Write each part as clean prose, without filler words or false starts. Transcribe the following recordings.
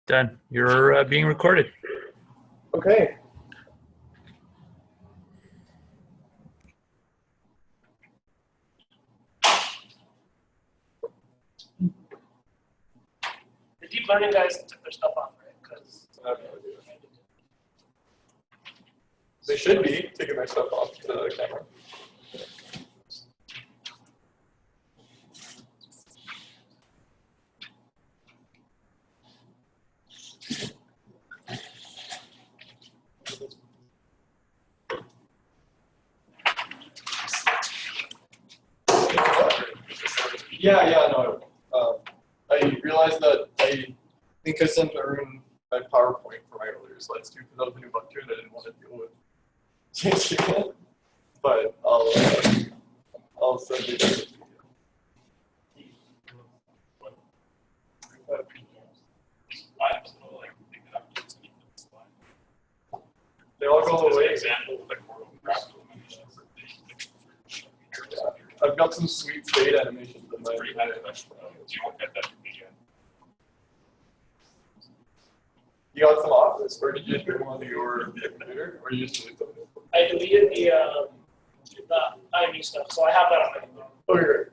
Done. You're being recorded. Okay. The deep learning guys took their stuff off, right? Because they should be taking their stuff off the camera. Yeah, no. I realized that I think I sent Arun my PowerPoint for my earlier slides too, because that was a new bug too, and I didn't want to deal with changing it. But I'll send it to you. They all go away. I've got some sweet fade animations in my. You got some off this, or did you just bring them onto your computer, or you just deleted them? I deleted the IME stuff, so I have that on my computer. Oh, you're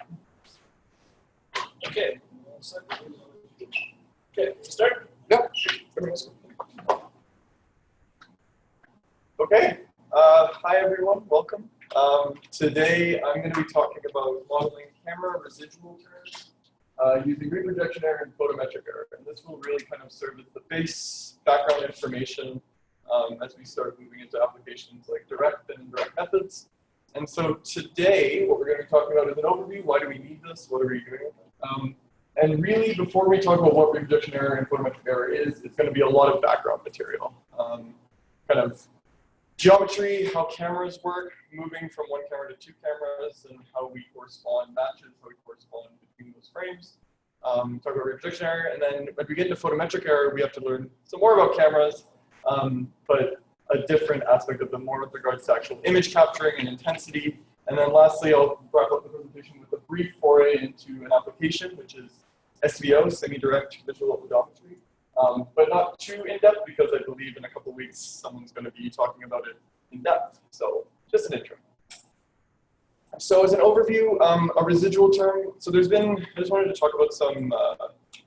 right. Okay. Okay, start? Yep. Okay. Hi, everyone. Welcome. Today, I'm going to be talking about modeling camera residual terms using reprojection area and photometric area. And this will really kind of serve as the base background information as we start moving into applications like direct and indirect methods. And so today, what we're going to be talking about is an overview. Why do we need this? What are we doing with it? And really, before we talk about what reprojection area and photometric area is, it's going to be a lot of background material. Kind of geometry, how cameras work, moving from one camera to two cameras, and how we correspond matches, how we correspond between those frames. Talk about reprojection area, and then when we get into photometric area, we have to learn some more about cameras, but a different aspect of them, more with regards to actual image capturing and intensity. And then lastly, I'll wrap up the presentation with a brief foray into an application, which is SVO, semi-direct visual odometry. But not too in-depth, because I believe in a couple of weeks, someone's going to be talking about it in-depth. So just an intro. So as an overview, a residual term. So I just wanted to talk about some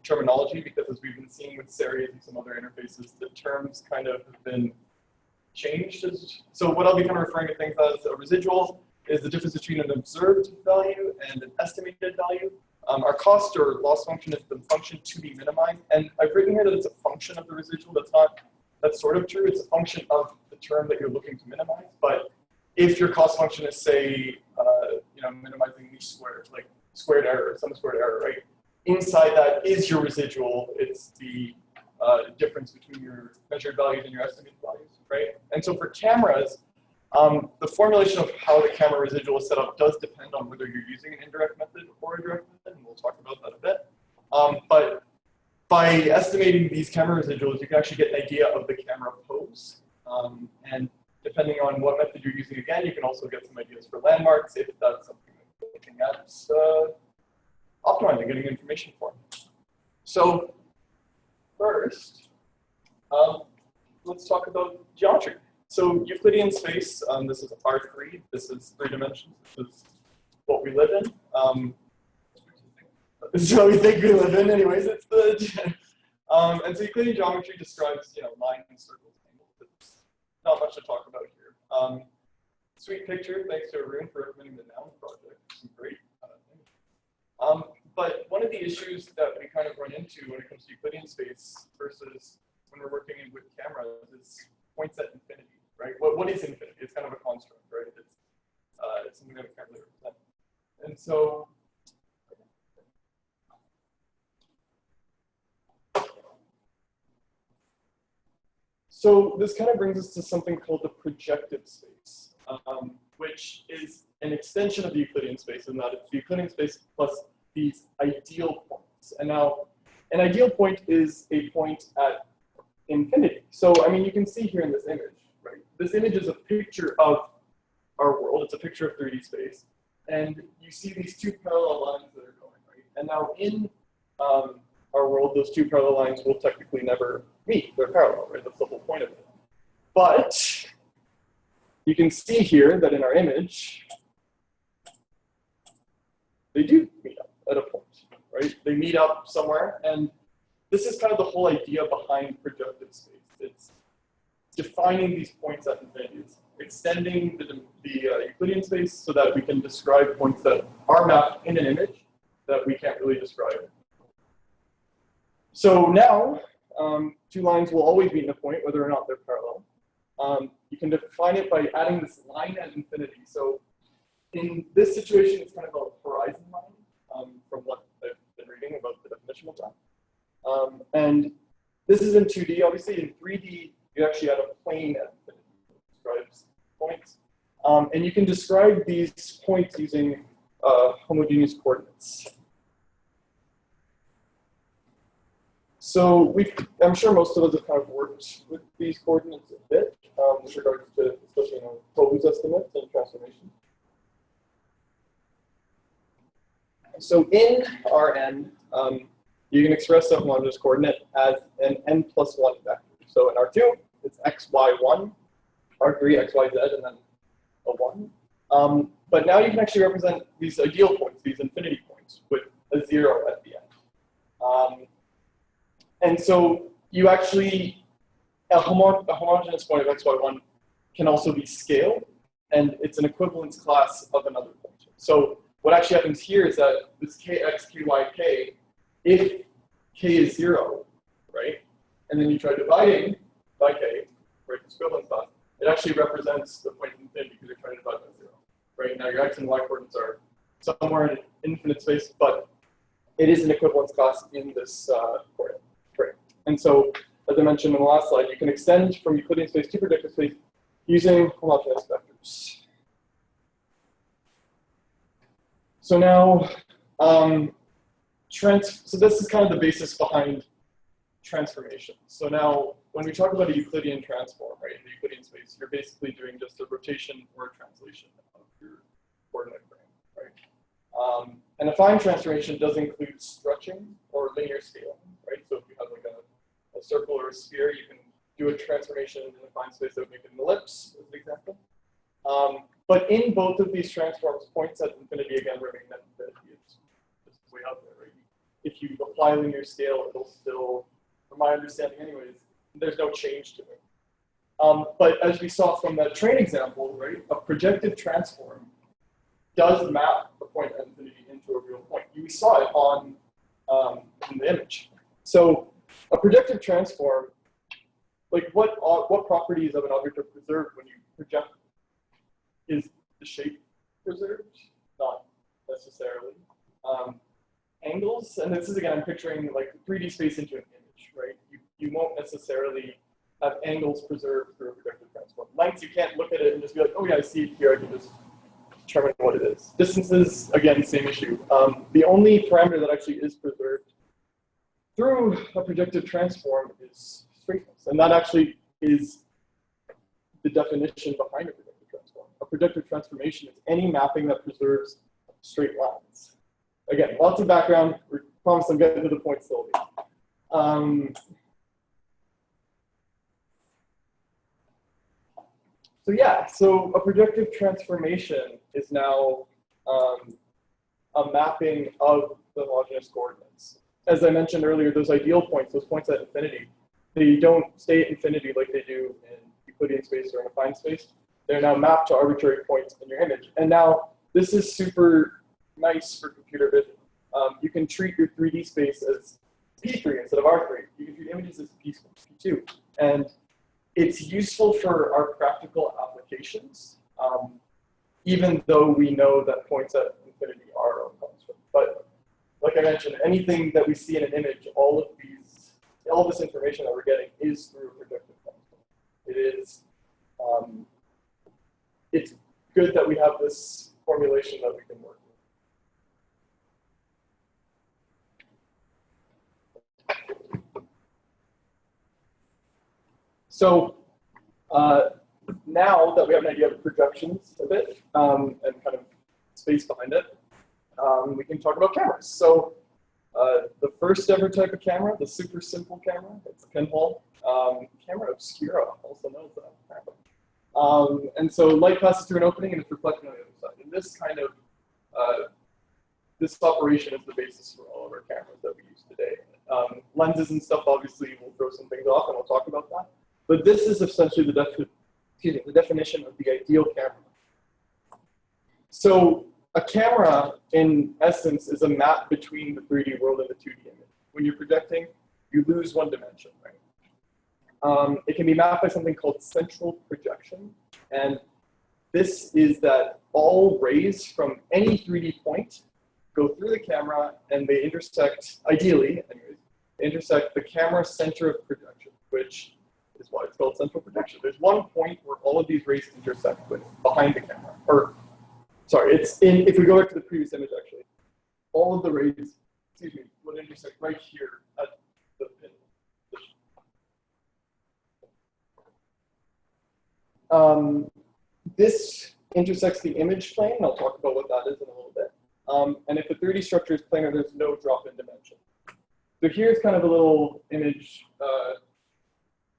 terminology, because as we've been seeing with series and some other interfaces, the terms kind of have been changed. So what I'll be kind of referring to things as a residual is the difference between an observed value and an estimated value. Our cost or loss function is the function to be minimized. And I've written here that it's a function of the residual. That's sort of true. It's a function of the term that you're looking to minimize. But if your cost function is, say, minimizing least squared, like squared error, sum squared error, right? Inside that is your residual. It's the difference between your measured values and your estimated values, right? And so for cameras, the formulation of how the camera residual is set up does depend on whether you're using an indirect method or a direct method, and we'll talk about that a bit. But by estimating these camera residuals, you can actually get an idea of the camera pose. And depending on what method you're using, again, you can also get some ideas for landmarks if that's something that you're looking at optimizing, getting information for. So first, let's talk about geometry. So Euclidean space, this is R3, this is 3 dimensions, this is what we live in. This is what we think we live in anyways, it's the, and so Euclidean geometry describes, lines, circles, angles. It's not much to talk about here. Sweet picture, thanks to Arun for recommending the Noun project, some great but one of the issues that we kind of run into when it comes to Euclidean space versus when we're working with cameras is points at infinity, right? What is infinity? It's kind of a construct, right? It's something that we can't really represent. And so this kind of brings us to something called the projective space, which is an extension of the Euclidean space, in that it's the Euclidean space plus these ideal points. And now, an ideal point is a point at infinity. So, I mean, you can see here in this image, right? This image is a picture of our world. It's a picture of 3D space. And you see these two parallel lines that are going, right? And now in our world, those two parallel lines will technically never meet. They're parallel, right? That's the whole point of it. But you can see here that in our image, they do meet up at a point, right? They meet up somewhere, and this is kind of the whole idea behind projective space. It's defining these points at infinity. It's extending the Euclidean space so that we can describe points that are mapped in an image that we can't really describe. So now, two lines will always meet in a point, whether or not they're parallel. You can define it by adding this line at infinity. So in this situation, it's kind of a horizon line from what I've been reading about the definition of that. And this is in 2D. Obviously, in 3D, you actually add a plane at infinity that describes points. And you can describe these points using homogeneous coordinates. So I'm sure most of us have kind of worked with these coordinates a bit with regards to, especially pose estimates and transformation. So in Rn, you can express the homogeneous coordinate as an n+1 vector. So in R2, it's x, y, 1, R3, x, y, z, and then a 1. But now you can actually represent these ideal points, these infinity points, with a 0 at the end. And so you actually, a homogeneous point of x, y, 1 can also be scaled, and it's an equivalence class of another point. So what actually happens here is that this kx, ky, k, if k is 0, right, and then you try dividing by k, right, this equivalence class, it actually represents the point of infinity because you're trying to divide by 0. Right, now your x and y coordinates are somewhere in infinite space, but it is an equivalence class in this coordinate. Right. And so, as I mentioned in the last slide, you can extend from Euclidean space to projective space using homogeneous vectors. So now, so this is kind of the basis behind transformation. So now, when we talk about a Euclidean transform, right, in the Euclidean space, you're basically doing just a rotation or a translation of your coordinate frame, right? And affine transformation does include stretching or linear scaling, right? So if you have like a circle or a sphere, you can do a transformation in an affine space that would make it an ellipse, as an example. But in both of these transforms, points at infinity again remain at infinity. It's just way out there, right? If you apply linear scale, it'll still, from my understanding anyways, there's no change to it. But as we saw from that train example, right, a projective transform does map a point at infinity into a real point. We saw it on in the image. So a projective transform, like what properties of an object are preserved when you project? Is the shape preserved? Not necessarily. Angles, and this is again, I'm picturing like 3D space into an image, right? You won't necessarily have angles preserved through a projective transform. Lengths, you can't look at it and just be like, oh yeah, I see it here, I can just determine what it is. Distances, again, same issue. The only parameter that actually is preserved through a projective transform is straightness, and that actually is the definition behind a projective transform. A projective transformation is any mapping that preserves straight lines. Again, lots of background. We promise I'm getting to the point slowly. So yeah, so a projective transformation is now a mapping of the homogeneous coordinates. As I mentioned earlier, those ideal points, those points at infinity, they don't stay at infinity like they do in Euclidean space or in affine space. They're now mapped to arbitrary points in your image. And now this is super nice for computer vision. You can treat your 3D space as P3 instead of R3. You can treat images as P2. And it's useful for our practical applications, even though we know that points at infinity are constant. But like I mentioned, anything that we see in an image, all of this information that we're getting is through a projective transform. It is, it's good that we have this formulation that we can work with. So now that we have an idea of projections a bit and kind of space behind it, we can talk about cameras. So The first ever type of camera, the super simple camera, it's a pinhole. Camera obscura, also known as that, apparently. And so light passes through an opening and it's reflected on the other side. And this kind of, this operation is the basis for all of our cameras that we use today. Lenses and stuff, obviously, will throw some things off and we'll talk about that. But this is essentially the definition of the ideal camera. So a camera, in essence, is a map between the 3D world and the 2D image. When you're projecting, you lose one dimension, right? It can be mapped by something called central projection. And this is that all rays from any 3D point go through the camera and they intersect, ideally, anyways, intersect the camera center of projection, which is why it's called central projection. There's one point where all of these rays intersect with behind the camera, or sorry, it's in, if we go back to the previous image actually, all of the rays, excuse me, would intersect right here at the pin. This intersects the image plane, and I'll talk about what that is in a little bit. And if the 3D structure is planar, there's no drop-in dimension. So here's kind of a little image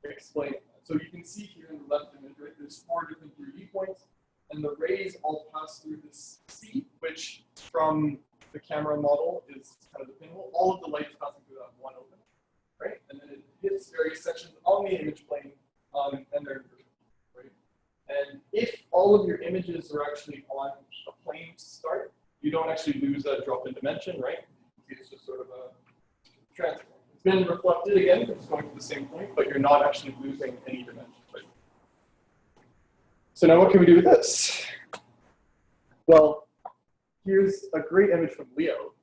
explaining that. So you can see here in the left image, right, there's 4 different 3D points, and the rays all pass through this C, which from the camera model is kind of the pinhole. All of the light is passing through that one opening, right? And then it hits various sections on the image plane, and they're inverted, right? And if all of your images are actually on a plane to start, you don't actually lose that drop in dimension, right? It's just sort of a transform. It's been reflected again, it's going to the same point, but you're not actually losing any dimension, right? So now what can we do with this? Well, here's a great image from Leo.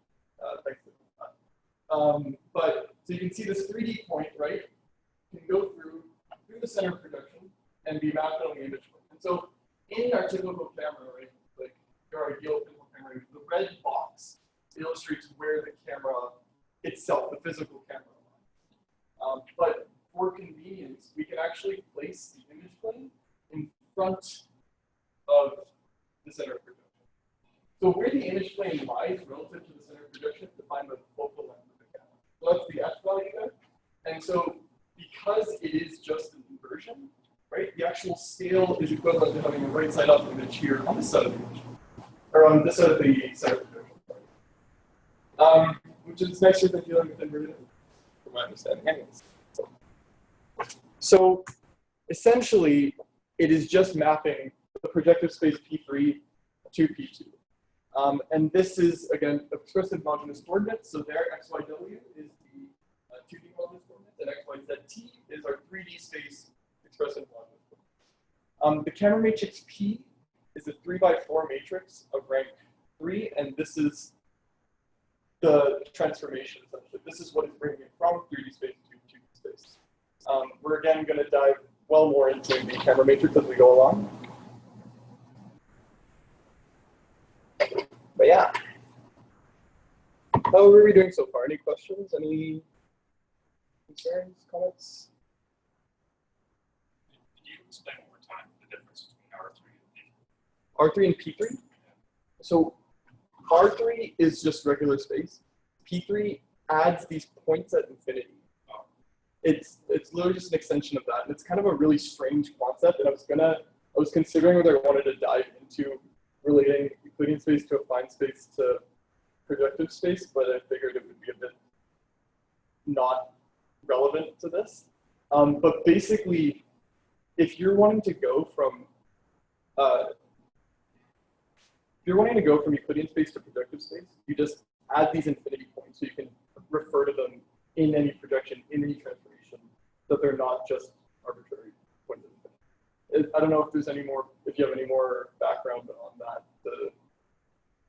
Thanks for that. But so you can see this 3D point, right? Can go through the center of projection and be mapped on the image plane. And so in our typical camera, right, like your ideal typical camera, the red box illustrates where the camera itself, the physical camera lies. But for convenience, we can actually place the image plane in front of the center of projection. So where the image plane lies relative to the center of projection is defined by the focal length of the camera. So that's the F value there. And so because it is just an inversion, right, the actual scale is equivalent to having a right side up image here on this side of the image, or on this side of the center of projection. Which is nicer than dealing with inverted, from my understanding anyways. So essentially, it is just mapping the projective space P3 to P2. And this is, again, expressive homogeneous coordinates. So there, XYW is the 2D homogeneous coordinates, and XYZT is our 3D space expressive homogeneous coordinates. The camera matrix P is a 3x4 matrix of rank 3, and this is the transformation, essentially. This is what is bringing it from 3D space to 2D space. We're again going to dive well more into the camera matrix as we go along. But yeah. How are we doing so far? Any questions? Any concerns, comments? Can you explain one more time the difference between R3 and P3? R3 and P3? So R3 is just regular space. P3 adds these points at infinity. It's literally just an extension of that, and it's kind of a really strange concept. And I was considering whether I wanted to dive into relating Euclidean space to affine space to projective space, but I figured it would be a bit not relevant to this. But basically, if you're wanting to go from Euclidean space to projective space, you just add these infinity points so you can refer to them in any projection, in any transformation, so they're not just arbitrary points of infinity. I don't know if there's any more, if you have any more background on that.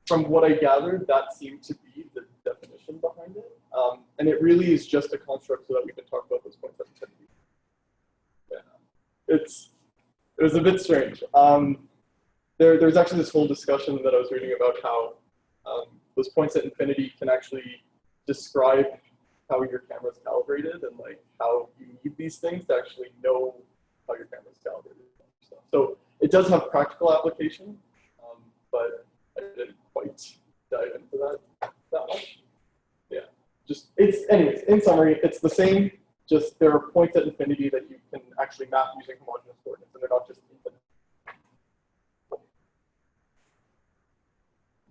From what I gathered, that seemed to be the definition behind it. And it really is just a construct so that we can talk about those points of infinity. Yeah. It was a bit strange. There's actually this whole discussion that I was reading about how those points at infinity can actually describe how your camera is calibrated and like how you need these things to actually know how your camera is calibrated. So it does have practical application, but I didn't quite dive into that much. Yeah. anyways, in summary, it's the same, just there are points at infinity that you can actually map using homogeneous coordinates, and they're not just infinite.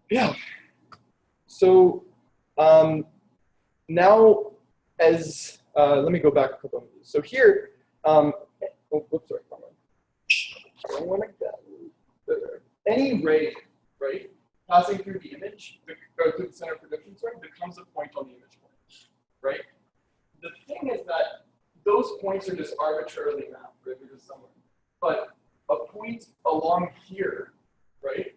Yeah. So now, as let me go back a couple of minutes. So here, whoops, sorry, come on. I want to get any ray, right, passing through the image, or through the center of projection, sorry, becomes a point on the image point, right? The thing is that those points are just arbitrarily mapped, right? They're just somewhere. But a point along here, right,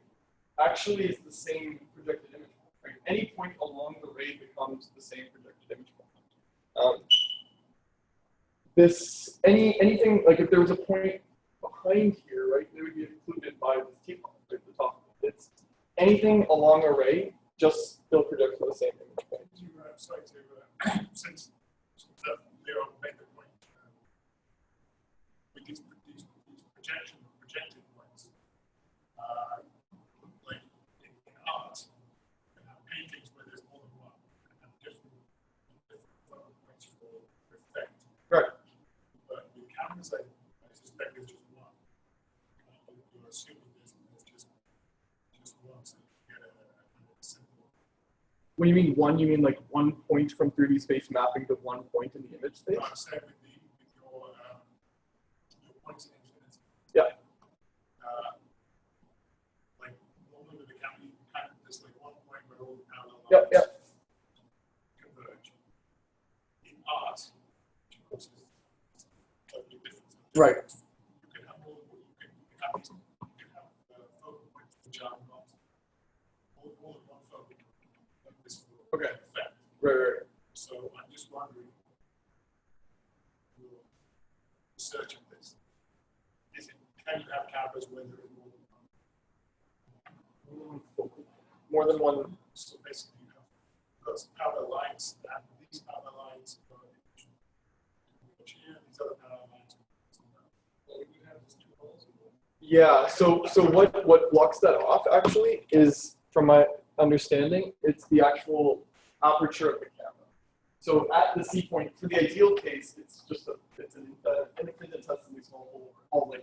actually is the same projected image point. Right? Any point along the ray becomes the same projected image point. Anything like if there was a point behind here, right, they would be included by this T-point at the top. It's anything along a ray just still projects the same image point. Sorry to since Leo made the point with these projected points, like in art, you have paintings where there's more than one and have different points for effect. Right. But with cameras, I suspect there's just one. You're assuming there's just one, so you get a simple. When you mean one, you mean like one point from 3D space mapping to one point in the image space? No, I'm saying with your points in infinity. Yeah. Like normally with the camera, you kind of there's like one point where all the parallel lines converge. In art, which of course is totally different. Right. You can have more. You can have focal points which are not all in one focal point. Like this will Okay. effect. Right. So I'm just wondering, your research of this, can you have cameras where there is more than one? More than one. So basically you have those parallel lines, and these parallel lines go here, these other parallel lines. You have these two holes. Yeah. So what blocks that off actually is, from my understanding, it's the actual aperture of the camera. So at the C point, for the ideal case, it's just it's an infinitesimally small hole all in.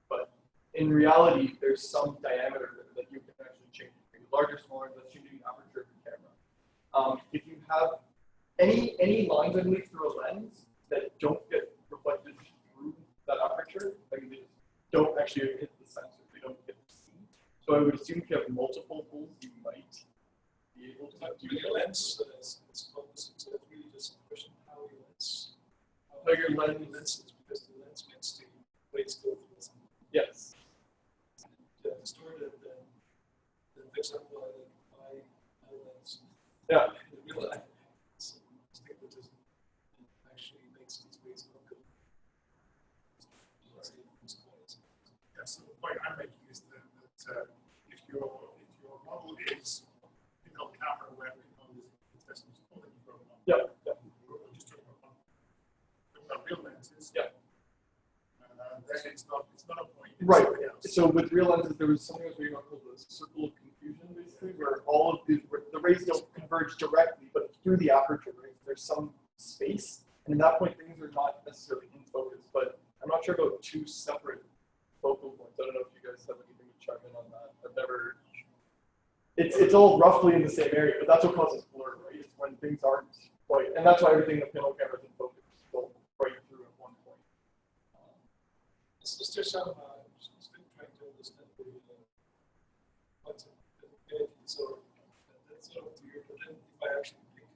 But in reality, there's some diameter that you can actually change. Larger, smaller, that's changing the aperture of the camera. If you have any lines, I believe, through a lens that don't get reflected through that aperture, I mean, they just don't actually hit the sensor. They don't get to see. So I would assume if you have multiple holes, you might be able to do Your lens is focused, so it's really just a question of how your lens. How your lens is, because the lens makes the blades go through this. Yes. Distorted, then fix up by lens. Yeah. Actually makes these ways look good. Yeah, so the point I'm making is that if your model is on camera where we know this test is more than you wrote on. Yeah. We're just talking about real lenses. Yeah. Then it's not a point. Right. So with real lenses, there was something I was reading about called the circle of confusion, basically, where all of the rays don't converge directly, but through the aperture, right? There's some space, and at that point, things are not necessarily in focus. But I'm not sure about two separate focal points. I don't know if you guys have anything to chime in on that. I've never. It's all roughly in the same area, but that's what causes blur, right? It's when things aren't quite, and that's why everything in the pinhole camera is in focus, go right through at one point. It's just some. Still trying to understand the what's it. So that's sort of weird. But then if I actually think,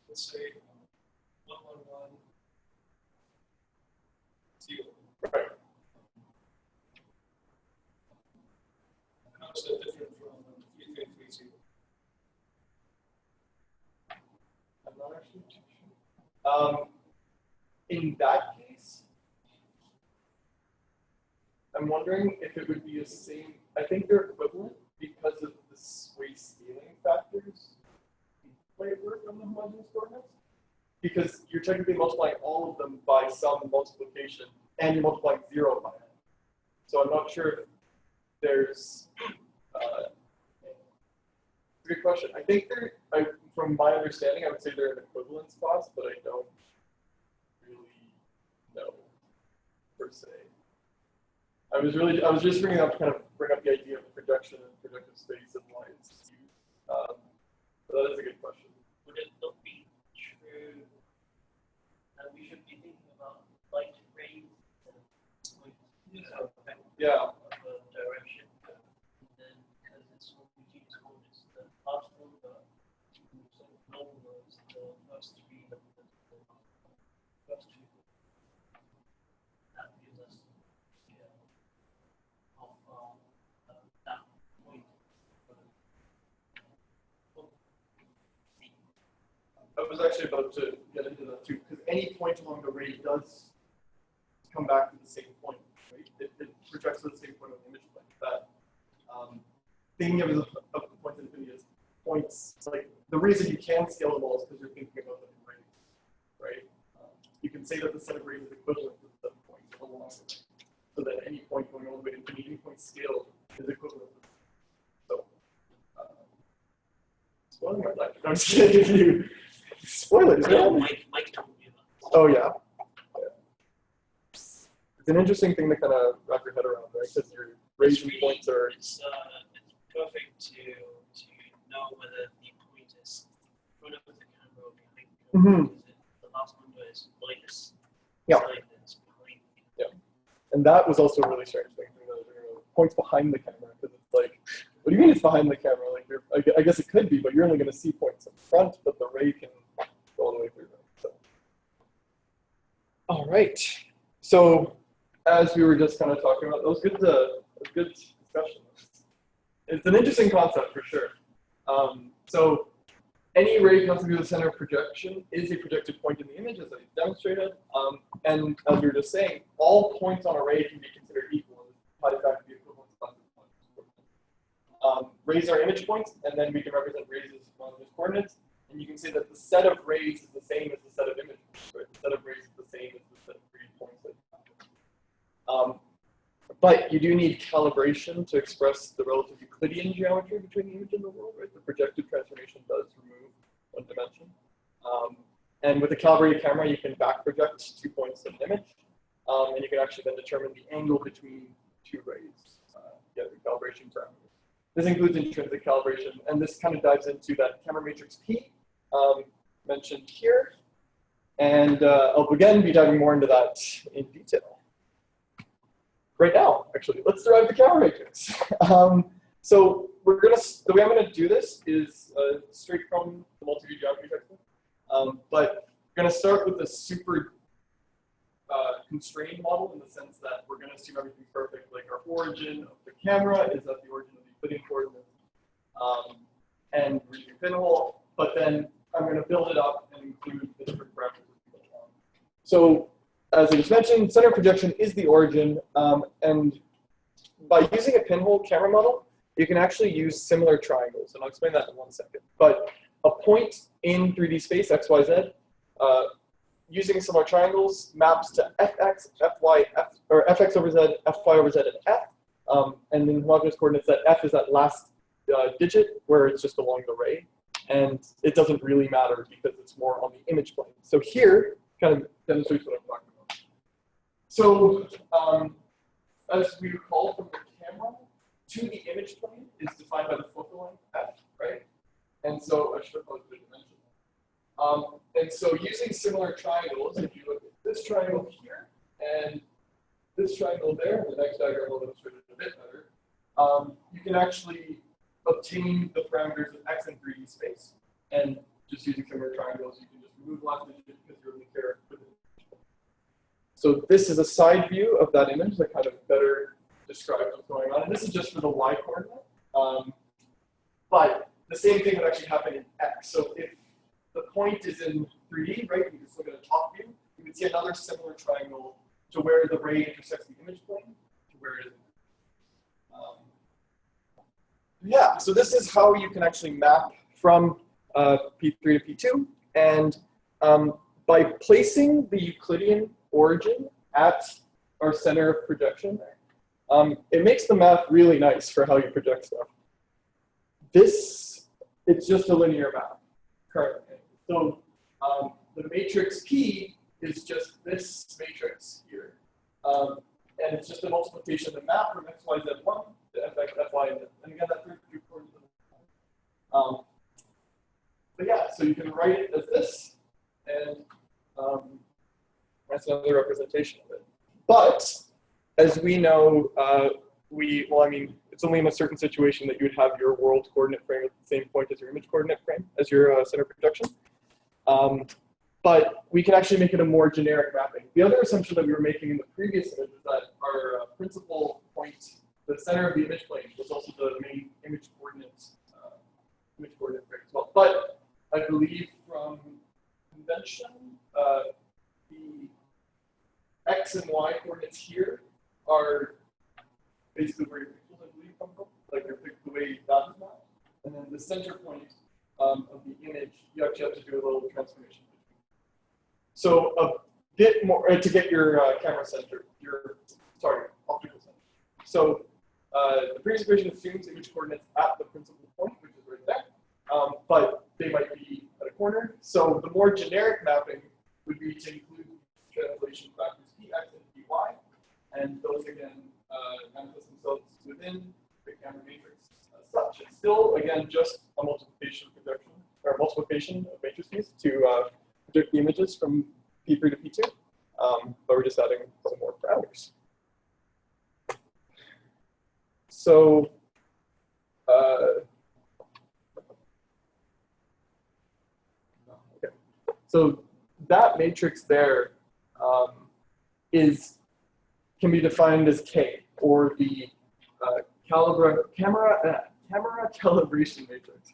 let's say 111 0. Right. How is that different from 3330? I'm not actually too sure. In that case, I'm wondering if it would be the same. I think they're equivalent because of the sway stealing factors play at work on the homogeneous coordinates. Because you're technically multiplying all of them by some multiplication, and you're multiplying 0 by it. So I'm not sure if there's. Good question. I think they're. from my understanding, I would say they're an equivalence class, but I don't really know per se. I was just bringing up the idea of projection and projective space and why it's used. But that is a good question. Would it not be true that we should be thinking about light rays and Yeah. direction? And then because it's homogeneous coordinates, the last number sort of normalize the first three numbers, the first two. That gives us of that point. I was actually about to get into that too, because any point along the ray does come back to the same point, right? It projects to the same point on the image plane. That thinking of the points in infinity as points, like the reason you can scale them all is because you're thinking about them in rays, right? You can say that the set of rays is equivalent to the set of points along the ray, so that any point going all the way to infinity, any point scaled is equivalent. So, spoiling my life. I'm just kidding. Spoil it. Yeah, Mike told me about this. Oh yeah. It's an interesting thing to kind of wrap your head around, right? Because your raising points are. It's perfect to know whether the point is in front of the camera or behind the camera. The last number is minus. Yeah. Sign is behind. Yeah. And that was also a really strange thing. Points behind the camera, because it's like, what do you mean it's behind the camera? Like, I guess it could be, but you're only going to see points in front, but the ray can go all the way through them. So. All right. So, as we were just kind of talking about, that was good discussion. It's an interesting concept for sure. So, any ray passing through the center of projection is a projected point in the image, as I demonstrated. And as we were just saying, all points on a ray can be considered equal. Back to the equivalence class of points. Rays are image points, and then we can represent rays as homogeneous coordinates. And you can say that the set of rays is the same as the set of image points, right? The set of rays is the same as the set of read points. But you do need calibration to express the relative Euclidean geometry between the image and the world, right? The projective transformation does remove one dimension. And with a calibrated camera, you can back project 2 points in an image. And you can actually then determine the angle between two rays, the calibration parameters. This includes intrinsic calibration, and this kind of dives into that camera matrix P mentioned here. And I'll again be diving more into that in detail. Right now, actually, let's derive the camera matrix. So the way I'm going to do this is straight from the multi-view geometry textbook. But we're going to start with a super constrained model in the sense that we're going to assume everything's perfect. Like our origin of the camera is at the origin of the Euclidean coordinates, and read the pinhole. But then I'm going to build it up and include the different parameters. So as I just mentioned, center of projection is the origin, and by using a pinhole camera model, you can actually use similar triangles, and I'll explain that in 1 second. But a point in 3D space, x, y, z, using similar triangles maps to fx, fy, or fx over z, fy over z, and f. And in homogeneous coordinates, that f is that last digit where it's just along the ray, and it doesn't really matter because it's more on the image plane. So here kind of demonstrates what I'm talking about. So as we recall from the camera, to the image plane is defined by the focal length f, right? And so I should have posted a dimension. And so using similar triangles, if you look at this triangle here and this triangle there, the next diagram will illustrate it a bit better, you can actually obtain the parameters of x and 3D space. And just using similar triangles, you can just remove the last digit because you only care for the image. So this is a side view of that image that kind of better describes what's going on. And this is just for the y coordinate. But the same thing would actually happen in x. So if the point is in 3D, right, you just look at a top view, you can see another similar triangle to where the ray intersects the image plane to where it is. Yeah, so this is how you can actually map from P3 to P2. And by placing the Euclidean origin at our center of projection, it makes the math really nice for how you project stuff. It's just a linear map. currently. So the matrix P is just this matrix here. And it's just a multiplication of the map from x, y, z, 1 to fx, fy, and z. And again, that's according to the but yeah, so you can write it as this, and that's another representation of it. But as we know, well, I mean, it's only in a certain situation that you would have your world coordinate frame at the same point as your image coordinate frame, as your center of projection. But we can actually make it a more generic mapping. The other assumption that we were making in the previous image is that our principal point, the center of the image plane, was also the main image coordinate frame as well. But I believe from convention, the x and y coordinates here are basically where your pixels, I believe, come from, like the way that is mapped. And then the center point of the image, you actually have to do a little transformation. So a bit more to get your camera center, your optical center. So the previous equation assumes image coordinates at the principal point, which is right there, but they might be at a corner. So the more generic mapping would be to include translation factors px and py, and those again manifest themselves within the camera matrix as such. It's still again just a multiplication projection or multiplication of matrices to project the images from P3 to P2, but we're just adding some more parameters. So, okay. So that matrix there can be defined as K, or the camera calibration matrix.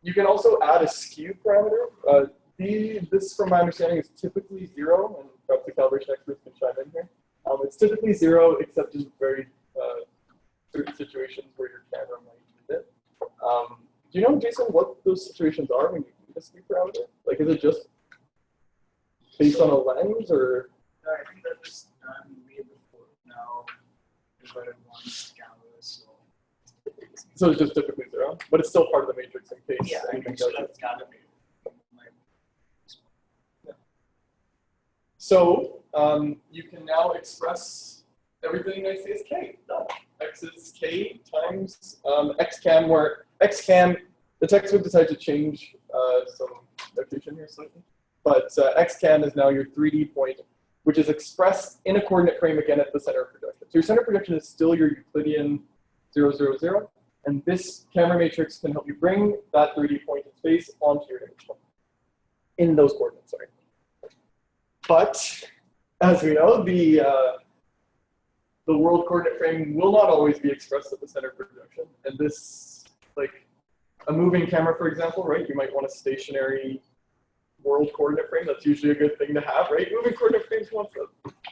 You can also add a skew parameter. This, from my understanding, is typically 0, and perhaps the calibration experts can chime in here. It's typically 0, except in very certain situations where your camera might use it. Do you know, Jason, what those situations are when you use a skew parameter? Like, is it just based on a lens, or? No, I think that was done way before. Now, divided once cameras, So it's just typically 0, but it's still part of the matrix in case anything does it. So you can now express everything I say as K. Done. X is K times xcam, where xcam, the text would decide to change some notation here slightly. But xcam is now your 3D point, which is expressed in a coordinate frame again at the center of projection. So your center of projection is still your Euclidean 0, 0, 0. And this camera matrix can help you bring that 3D point in space onto your image plane. In those coordinates, sorry. But as we know, the world coordinate frame will not always be expressed at the center of projection. And this, like a moving camera, for example, right? You might want a stationary world coordinate frame. That's usually a good thing to have, right? Moving coordinate frames want them.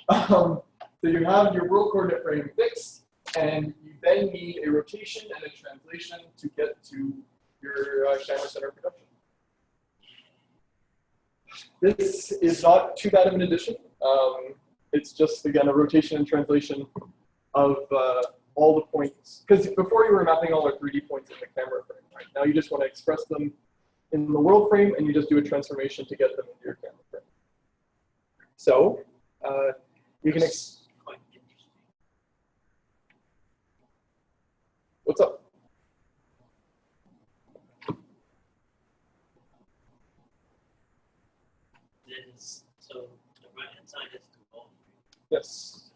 So you have your world coordinate frame fixed, and you then need a rotation and a translation to get to your camera center of projection. This is not too bad of an addition. It's just, again, a rotation and translation of all the points. Because before you were mapping all our 3D points in the camera frame, right? Now you just want to express them in the world frame, and you just do a transformation to get them into your camera frame. So you can. What's up? So the right hand side is the wall. Yes.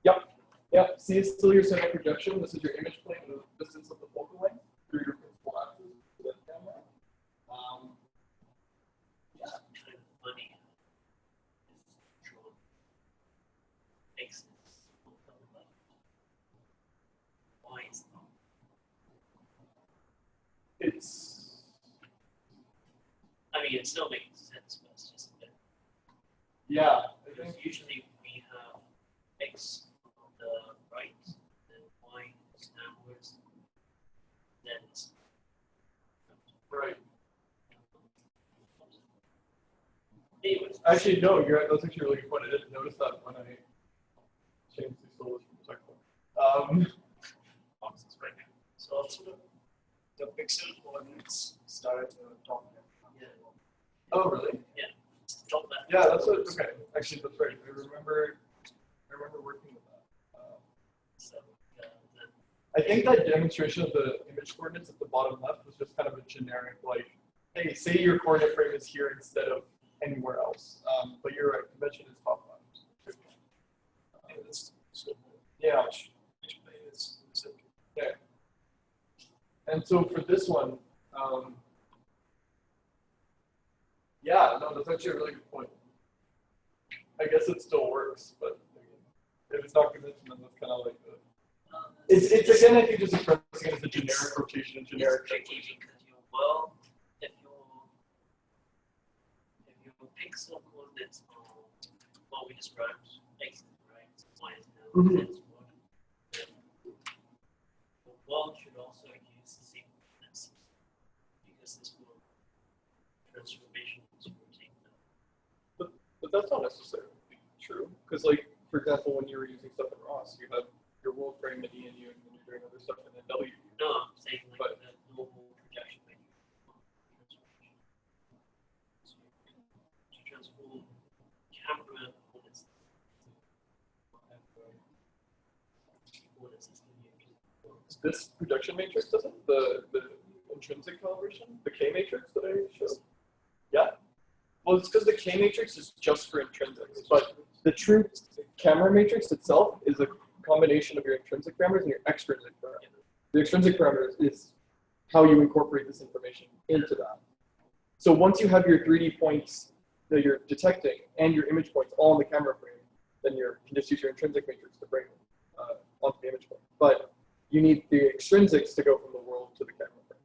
Yep. Yep. See, it's still your center projection. This is your image plane, the distance of the focal length through your principal axis to the camera. Yeah, kind of funny. X is on the left. Y is not. It's. I mean, it still makes sense, but it's just a bit. Yeah. Because usually we have X on the right, then Y is downwards, then it's Right. anyways. Actually, no, that's actually a really good point. I didn't notice that when I changed these solos from the second one. Boxes right now. So I'll sort of the pixel coordinates start at the top left. Yeah. Oh, really? It's the top left. Yeah, that's what. Okay, actually, that's right. I remember working with that. So, I think that demonstration of the image coordinates at the bottom left was just kind of a generic, like, hey, say your coordinate frame is here instead of anywhere else. But you're right, convention is top left. And that's so Yeah. which plane is set. Okay. And so for this one, yeah, no, that's actually a really good point. I guess it still works, but I mean, if it's not convention, then that's kind of like the. It's again, I think just expressing it as a generic rotation and generic it's tricky translation. because your world, if your pixel coordinates are what we described, x is right, y is down, Mhm. z is what, then the world should also use the same coordinates because this will transformation is rotating down. But that's not necessarily true, because like, for example, when you were using stuff in ROS, you have your world frame in E and U, and then you're doing other stuff in NW. No, I'm saying like But- the normal projection that you transformation. So to transform camera coordinates coordinates is going to be This projection matrix doesn't? The intrinsic calibration? The K matrix that I showed? Yeah. Well, it's because the K matrix is just for intrinsics, but the true camera matrix itself is a combination of your intrinsic parameters and your extrinsic parameters. The extrinsic parameters is how you incorporate this information into that. So once you have your 3D points that you're detecting and your image points all in the camera frame, then you can just use your intrinsic matrix to bring them onto the image point. But you need the extrinsics to go from the world to the camera frame.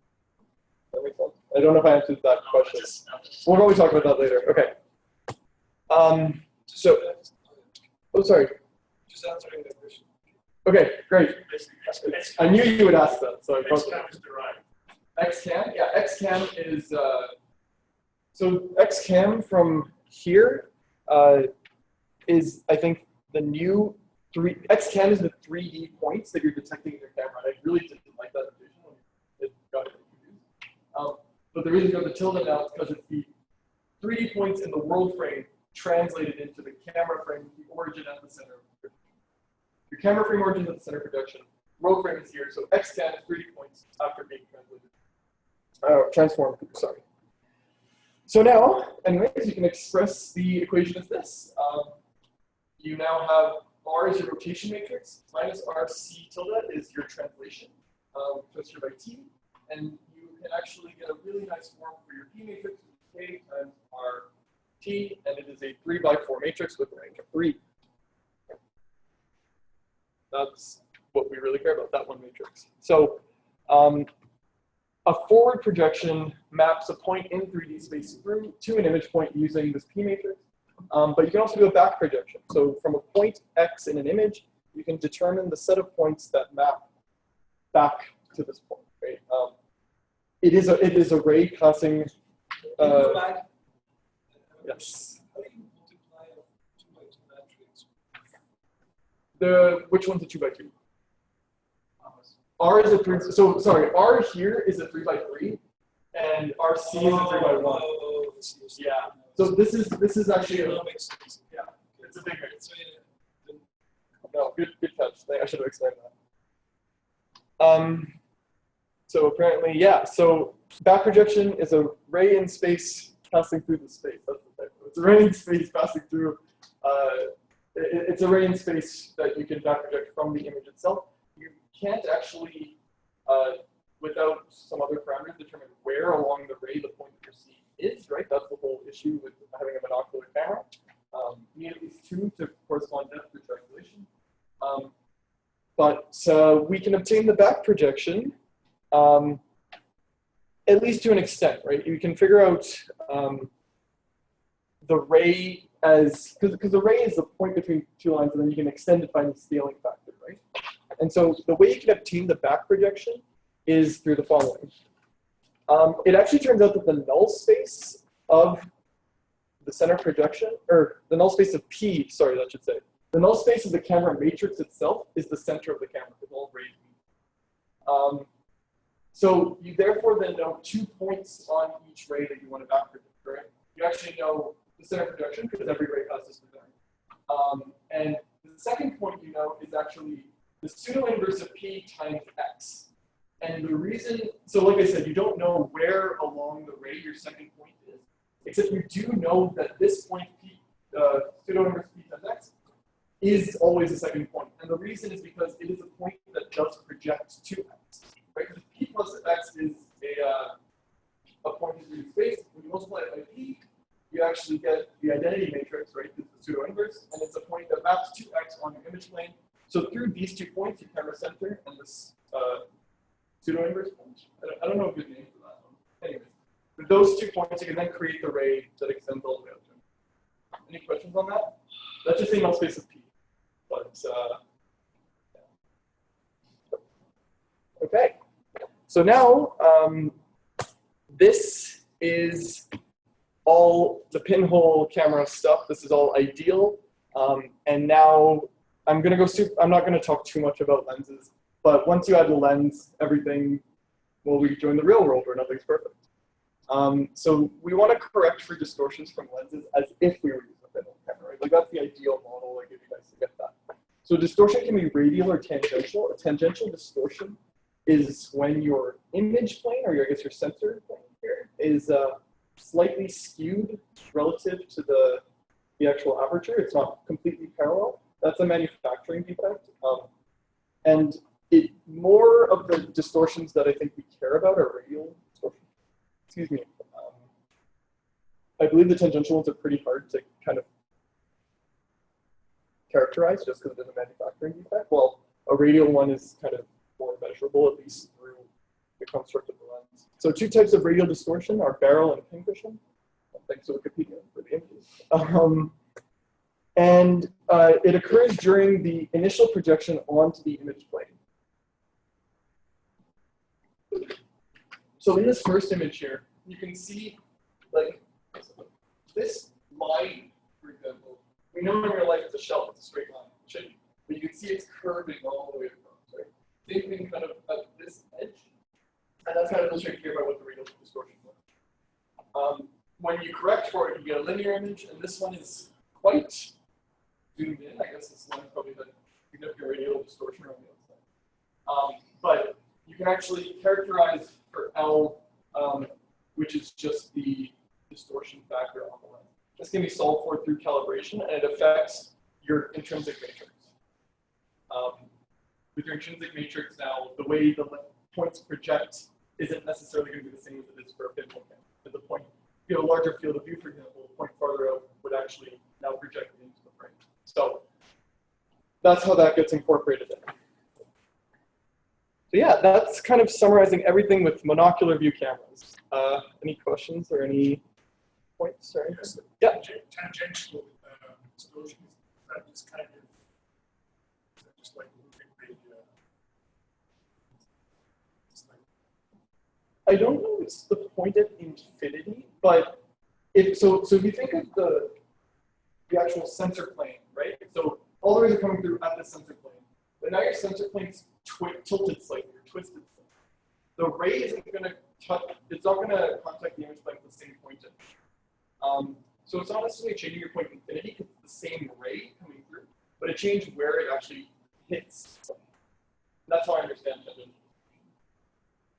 That makes sense? I don't know if I answered that question. We'll probably talk about that later. Okay. So, oh, sorry. Just answering the question. Okay, great. I knew you would ask that, so I X probably. cam is derived. XCam, yeah, XCam is, so XCam from here is, I think, the new XCam is the 3D points that you're detecting in your camera. I really didn't like that notation when it got confused. But the reason for the tilde now is because it's the 3D points in the world frame translated into the camera frame, the origin at the center of the projection. Your camera frame origin is at the center of projection. World frame is here, so XCam is 3D points after being translated. Transformed, sorry. So now, anyways, you can express the equation as this. You now have R is your rotation matrix, minus RC tilde is your translation, twisted by T, and you can actually get a really nice form for your P matrix, which is K times RT, and it is a 3x4 matrix with rank of 3. That's what we really care about, that one matrix. So, a forward projection maps a point in 3D space through to an image point using this P matrix. But you can also do a back projection. So from a point X in an image, you can determine the set of points that map back to this point. Right? It is a ray passing. Yes. How do you multiply a 2x2 matrix? Which one's a 2x2? R is a 3. So sorry, R here is a 3x3, and RC is a 3x1. Oh, Yeah. So this is actually a, that makes sense. yeah, it's a big ray. So, yeah, No, good catch. I should have explained that. So apparently, yeah. So back projection is a ray in space passing through the space. That's the type. It's a ray in space passing through. It's a ray in space that you can back project from the image itself. You can't actually, without some other parameters, determine where along the ray the point that you're seeing is. Right. That's the whole issue with having a monocular camera. You need at least 2 to correspond depth for triangulation. But we can obtain the back projection, at least to an extent, right? You can figure out the ray as, because the ray is the point between 2 lines, and then you can extend it by the scaling factor, right? And so the way you can obtain the back projection is through the following. It actually turns out that the null space of the center projection, or the null space of P, sorry, that should say. The null space of the camera matrix itself is the center of the camera with all rays. So you therefore then know 2 points on each ray that you want to back predict, right? You actually know the center of projection because every ray has this center. And the second point you know is actually the pseudo inverse of P times X. And the reason, so like I said, you don't know where along the ray your second point is, except you do know that this point P, pseudo inverse P times X is always the second point. And the reason is because it is a point that does project to X. Right? Because P plus X is a point in 3D space. When you multiply it by P, you actually get the identity matrix, right? This is the pseudo inverse, and it's a point that maps to X on your image plane. So through these 2 points, your camera center and this pseudo inverse point. I don't know a good name for that one. Anyways, with those 2 points, you can then create the ray that extends all the way out to them. Any questions on that? That's just the null space of P. But okay. So now this is all the pinhole camera stuff. This is all ideal. And now I'm going to go I'm not going to talk too much about lenses, but once you add the lens, everything will rejoin the real world where nothing's perfect. So we want to correct for distortions from lenses as if we were using a pinhole camera, right? Like that's the ideal model I give you guys to get that. So distortion can be radial or tangential. A tangential distortion is when your image plane, or I guess your sensor plane here, is slightly skewed relative to the actual aperture. It's not completely parallel. That's a manufacturing defect. And more of the distortions that I think we care about are radial distortions. Excuse me. I believe the tangential ones are pretty hard to kind of characterize just because it is a manufacturing defect. Well, a radial one is kind of more measurable, at least through the construct of the lens. So 2 types of radial distortion are barrel and pincushion. Thanks to Wikipedia for the images. And it occurs during the initial projection onto the image plane. So in this first image here, you can see like this line, for example. We know in real life it's a shelf, it's a straight line, but you can see it's curving all the way across, right? Same thing kind of at this edge, and that's kind of illustrated here by what the radial distortion was. When you correct for it, you get a linear image, and this one is quite zoomed in. I guess this line's probably the significant radial distortion on the outside. But you can actually characterize for L, which is just the distortion factor on the lens. This can be solved for through calibration, and it affects your intrinsic matrix. With your intrinsic matrix now, the way the points project isn't necessarily going to be the same as it is for a pinhole camera. At the point, if you have a larger field of view, for example, a point farther out would actually now project into the frame. So that's how that gets incorporated in. So yeah, that's kind of summarizing everything with monocular view cameras. Any questions or any points or anything? Yeah. Tangential distortion, that just kind of, just like moving the, I don't know it's the point at infinity, but if so if you think of the actual sensor plane, right? So all the rays are coming through at the sensor plane, but now your sensor plane's tilted slightly or twisted slightly. The ray isn't going to touch, it's not going to contact the image plane at the same point. So it's not necessarily changing your point infinity because it's the same ray coming through, but it changed where it actually hits. That's how I understand tangential.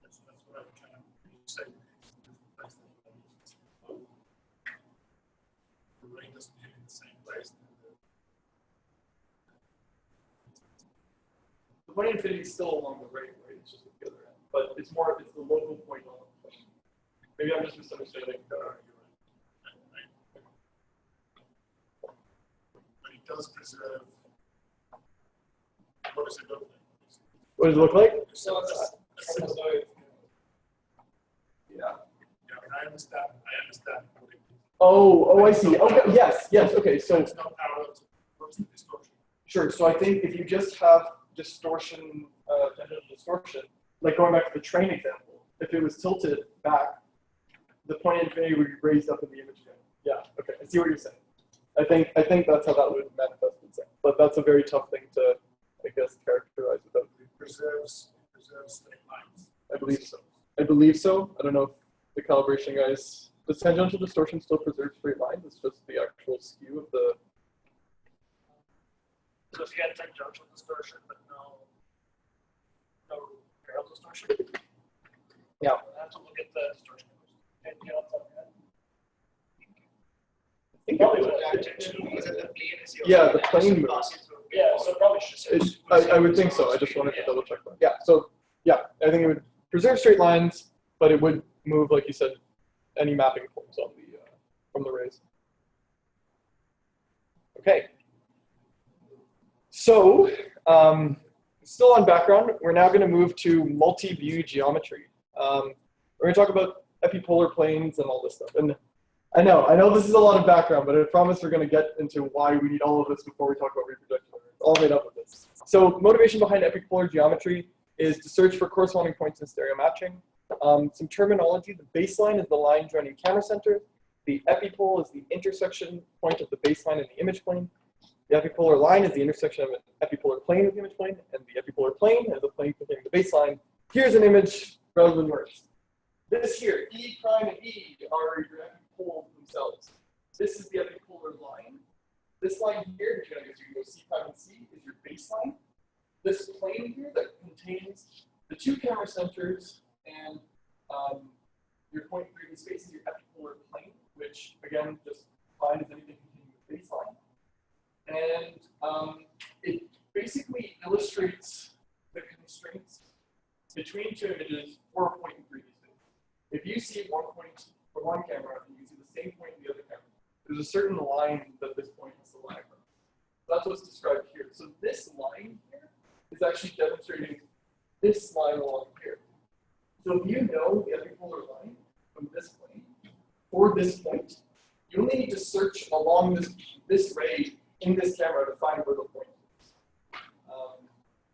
that's what I would kind of say. The ray doesn't hit in the same place. The point infinity is still along the ray, right? It's just at the other end, but it's the local point on the plane. Maybe I'm just misunderstanding. But it does preserve. What does it look like? What does it look like? So Yeah. yeah, I understand. Oh, I see. Okay, yes. Okay, so it's not parallel to what's the distortion. sure. So I think if you just have distortion, tangential distortion, like going back to the train example, if it was tilted back, the point infinity would be raised up in the image again. Yeah. Okay. I see what you're saying. I think that's how that would manifest itself. But that's a very tough thing to, I guess, characterize without. It preserves straight lines. I believe so. believe so. I don't know if the calibration guys, does tangential distortion still preserve straight lines? It's just the actual skew of the. So if you had tangential distortion, but no parallel distortion. Yeah. I have to look at the distortion. And you know, I think probably it would would. potentially. Is it the plane is your Yeah, the plane moves. Yeah, so probably should. I would think so. I just wanted to double check that. Yeah, so yeah, I think it would preserve straight lines, but it would move, like you said, any mapping points on the from the rays. Okay. So still on background, we're now going to move to multi-view geometry. We're going to talk about epipolar planes and all this stuff. And I know this is a lot of background, but I promise we're going to get into why we need all of this before we talk about reprojection. It's all made up of this. So motivation behind epipolar geometry is to search for corresponding points in stereo matching. Some terminology: the baseline is the line joining camera center. The epipole is the intersection point of the baseline and the image plane. The epipolar line is the intersection of an epipolar plane with the image plane, and the epipolar plane is the plane containing the baseline. Here's an image rather than words. This here, E prime and E are your epipole themselves. This is the epipolar line. This line here, which I guess you can go C prime and C, is your baseline. This plane here that contains the two camera centers and your point gradient space is your epipolar plane, which again just defined as anything containing the baseline. And it basically illustrates the constraints between two images for a point in 3D space. If you see one point for one camera and you see the same point in the other camera, there's a certain line that this point has to lie across. That's what's described here. So this line here is actually demonstrating this line along here. So if you know the epipolar line from this plane for this point, you only need to search along this ray in this camera to find where the point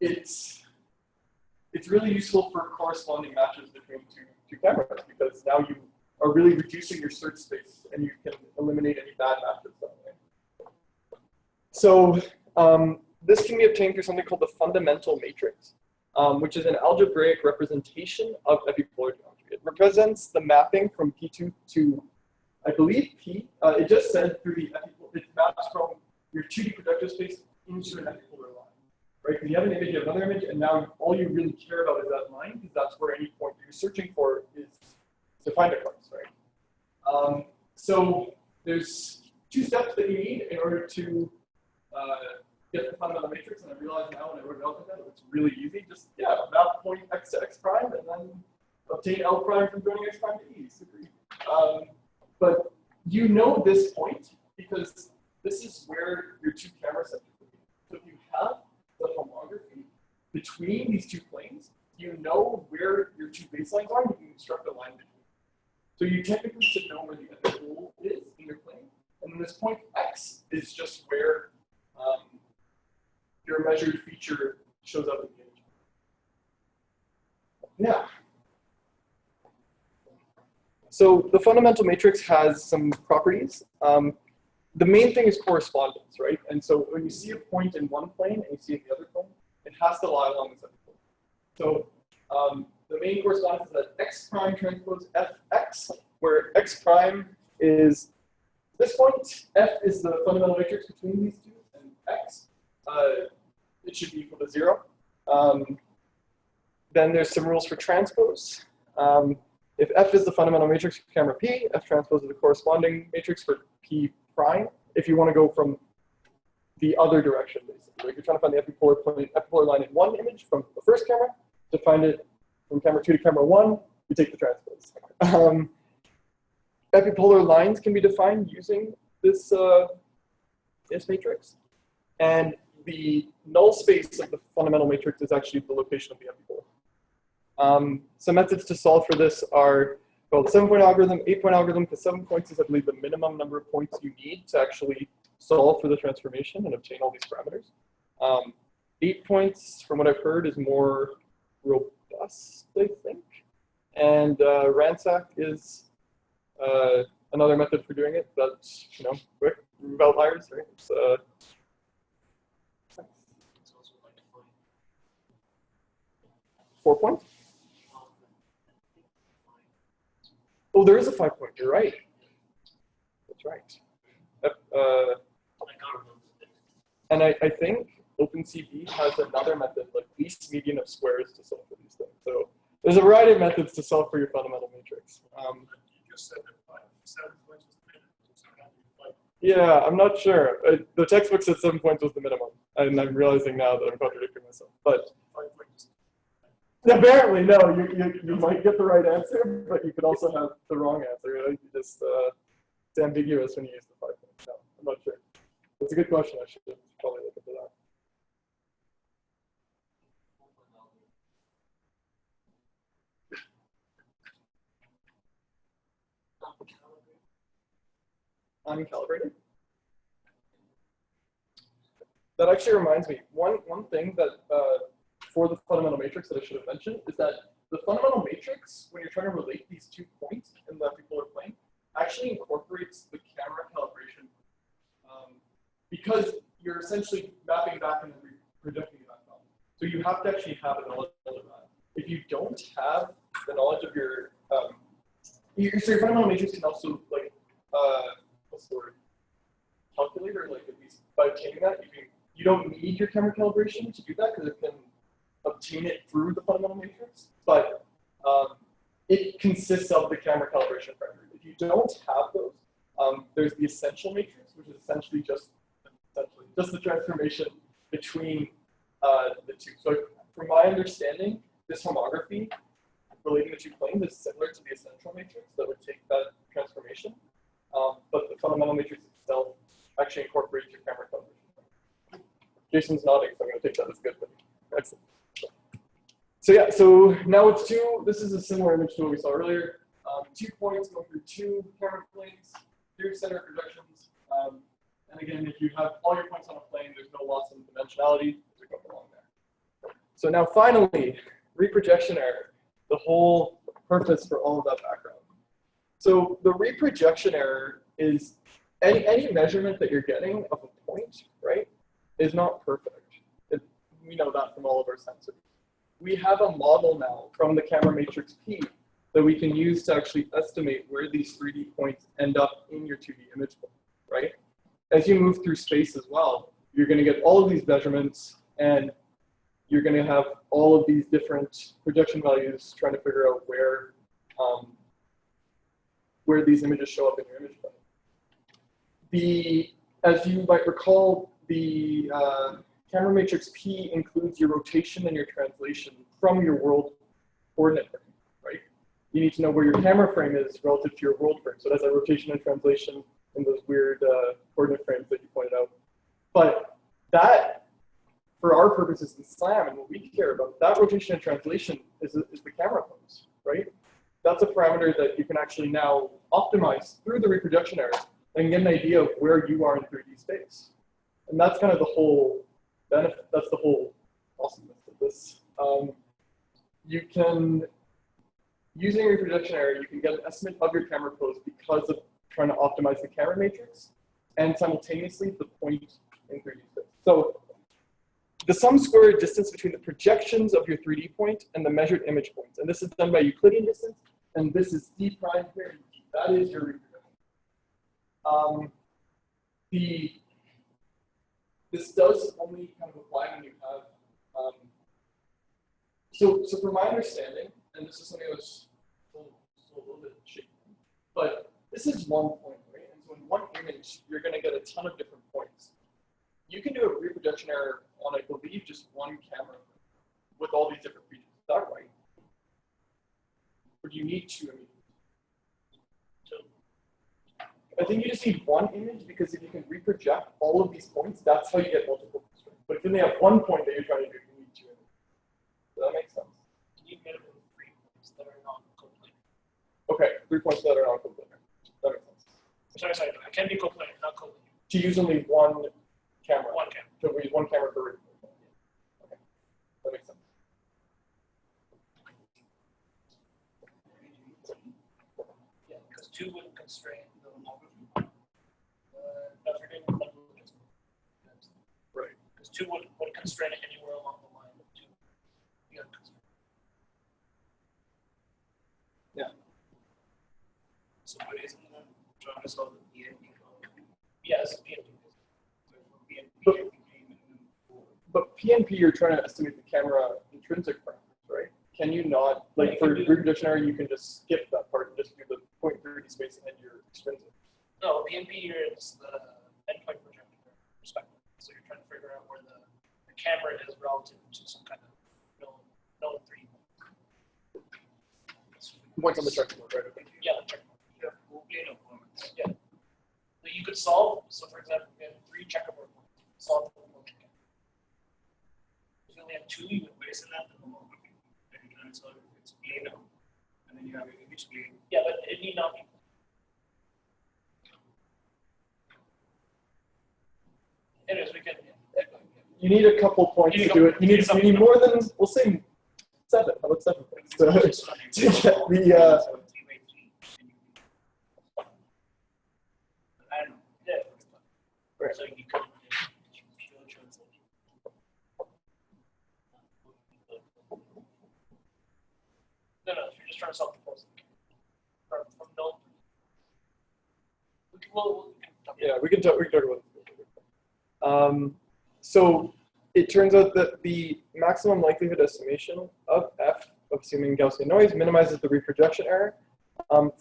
is. It's really useful for corresponding matches between two cameras, because now you are really reducing your search space and you can eliminate any bad matches that way. So this can be obtained through something called the fundamental matrix, which is an algebraic representation of epipolar geometry. It represents the mapping from P2 to, I believe, P. It just said through the epipolar, it maps from your 2D projective space into an epipolar line, right? Because you have an image, you have another image, and now all you really care about is that line, because that's where any point you're searching for is defined across, right? So there's two steps that you need in order to get the fundamental matrix, and I realize now when I wrote it out like that, it's really easy. Just, yeah, map point x to x prime, and then obtain L prime from joining x prime to E. Super easy. But you know this point because this is where your two camera centers will be. So if you have the homography between these two planes, you know where your two baselines are, and you can construct a line between. So you technically should know where the epipole is in your plane, and then this point x is just where your measured feature shows up in the image. Yeah. So the fundamental matrix has some properties. The main thing is correspondence, right? And so when you see a point in one plane and you see it in the other plane, it has to lie along this epipole. So the main correspondence is that x prime transpose fx, where x prime is this point, f is the fundamental matrix between these two, and x, it should be equal to 0. Then there's some rules for transpose. If f is the fundamental matrix for camera P, f transpose is the corresponding matrix for P prime. If you want to go from the other direction, basically, like you're trying to find the epipolar line in one image from the first camera, to find it from camera 2 to camera 1, you take the transpose. Epipolar lines can be defined using this matrix, and the null space of the fundamental matrix is actually the location of the epipolar. Some methods to solve for this are called the 7-point algorithm, 8-point algorithm, because 7 points is, I believe, the minimum number of points you need to actually solve for the transformation and obtain all these parameters. 8 points, from what I've heard, is more robust, I think. And ransack is another method for doing it. That's, quick, remove outliers, right? It's also like 4 points. Oh, there is a 5-point. You're right. That's right. And I think OpenCV has another method, like least median of squares, to solve for these things. So there's a variety of methods to solve for your fundamental matrix. You just said that 7 points was the minimum, so how do you find Yeah, I'm not sure. The textbook said 7 points was the minimum, and I'm realizing now that I'm contradicting myself. But 5 points? apparently, no, you might get the right answer, but you could also have the wrong answer. Right? You just it's ambiguous when you use the 5 points. No, I'm not sure. That's a good question. I should probably look into that. Uncalibrated. That actually reminds me, one thing that for the fundamental matrix that I should have mentioned is that the fundamental matrix, when you're trying to relate these 2 points in the epipolar plane, actually incorporates the camera calibration because you're essentially mapping back and projecting back on. So you have to actually have a knowledge of that. If you don't have the knowledge of your, so your fundamental matrix can also like, what's the word? Calculate, or like at least by obtaining that, you don't need your camera calibration to do that because it can obtain it through the fundamental matrix, but it consists of the camera calibration parameter. If you don't have those, there's the essential matrix, which is essentially just the transformation between the 2. So from my understanding, this homography relating the 2 planes is similar to the essential matrix that would take that transformation, but the fundamental matrix itself actually incorporates your camera calibration. Jason's nodding, so I'm going to take that as good. Excellent. So yeah, so now it's 2. This is a similar image to what we saw earlier. 2 points going through 2 camera planes, 3 center projections. And again, if you have all your points on a plane, there's no loss in dimensionality. They're going along there. So now finally, reprojection error, the whole purpose for all of that background. So the reprojection error is any measurement that you're getting of a point, right, is not perfect. We know that from all of our sensors. We have a model now from the camera matrix P that we can use to actually estimate where these 3D points end up in your 2D image plane, right? As you move through space as well, you're going to get all of these measurements, and you're going to have all of these different projection values trying to figure out where these images show up in your image plane. As you might recall, the camera matrix P includes your rotation and your translation from your world coordinate frame, right? You need to know where your camera frame is relative to your world frame. So that's a rotation and translation in those weird coordinate frames that you pointed out. But that, for our purposes in SLAM and what we care about, that rotation and translation is the camera pose, right? That's a parameter that you can actually now optimize through the reprojection error and get an idea of where you are in 3D space. And that's kind of the whole benefit. That's the whole awesomeness of this. You can, using reprojection error, you can get an estimate of your camera pose because of trying to optimize the camera matrix and simultaneously the point in 3D space. So the sum squared distance between the projections of your 3D point and the measured image points. And this is done by Euclidean distance, and this is d prime here. That is your reprojection. This does only kind of apply when you have, so from my understanding, and this is something that was a little bit shaky, but this is one point, right? And so in one image, you're going to get a ton of different points. You can do a reprojection error on, I believe, just one camera with all these different features. Is that right? Or do you need 2 images? I think you just need 1 image because if you can reproject all of these points, that's how you get multiple constraints. But if you only have 1 point that you're trying to do, you need 2 images. Does that make sense? You need minimum 3 points that are non-coplanar. Okay, 3 points that are non-coplanar. That makes sense. Sorry, I can be coplanar, not coplanar. To use only 1 camera. 1 camera. So we use 1 camera per reprojection. Okay, that makes sense. Yeah, because 2 would constrain the homography. Right. Because 2 would constrain it anywhere along the line of 2. You got constraint. Yeah. but isn't that trying to solve the PNP problem? Yeah, it's a PNP. So for PNP, But PNP, you're trying to estimate the camera intrinsic parameters, right? Can you not, like for reproduction area, you can just skip that part and just do the 0.30 space and your extrinsic. no, PNP is the endpoint projector perspective. So you're trying to figure out where the camera is relative to some kind of known 3D. Points on the checkerboard, right? Okay. Yeah, the checkerboard. Yeah, plane of points. Yeah. So you could solve, so for example, we have 3 checkerboard points. Solve for the motion camera. If you only have 2, you would base it at the moment. And you can solve it's plane out. And then you have your image plane. Yeah, but it need not be. Anyways, we can. You need a couple points to do it. You need more than, we'll say 7. How about 7 points to get the I don't know. Yeah. Right. So you could. No, if you're just trying to solve the puzzle from no. we can talk about it. So it turns out that the maximum likelihood estimation of f, assuming Gaussian noise, minimizes the reprojection error.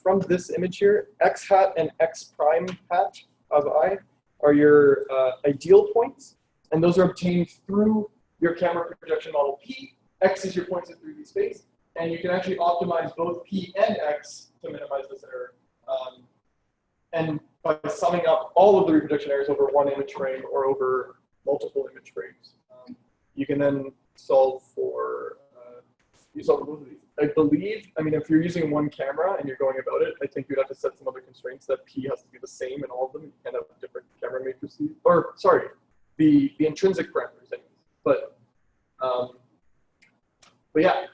From this image here, x hat and x prime hat of I are your ideal points, and those are obtained through your camera projection model P. X is your points in 3D space, and you can actually optimize both P and X to minimize this error. And by summing up all of the reproduction errors over one image frame or over multiple image frames, you can then solve for, you solve both of these. I believe, I mean, if you're using one camera and you're going about it, I think you'd have to set some other constraints that P has to be the same in all of them. You can't have different camera matrices, or sorry, the intrinsic parameters anyways. But yeah,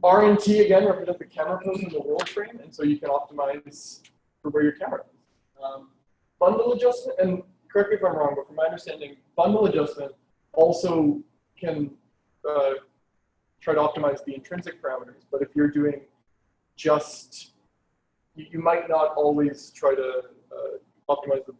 R and T again represent the camera pose in the world frame, and so you can optimize for where your camera is. Bundle adjustment, and correct me if I'm wrong, but from my understanding, bundle adjustment also can try to optimize the intrinsic parameters. But if you're doing just, you might not always try to optimize the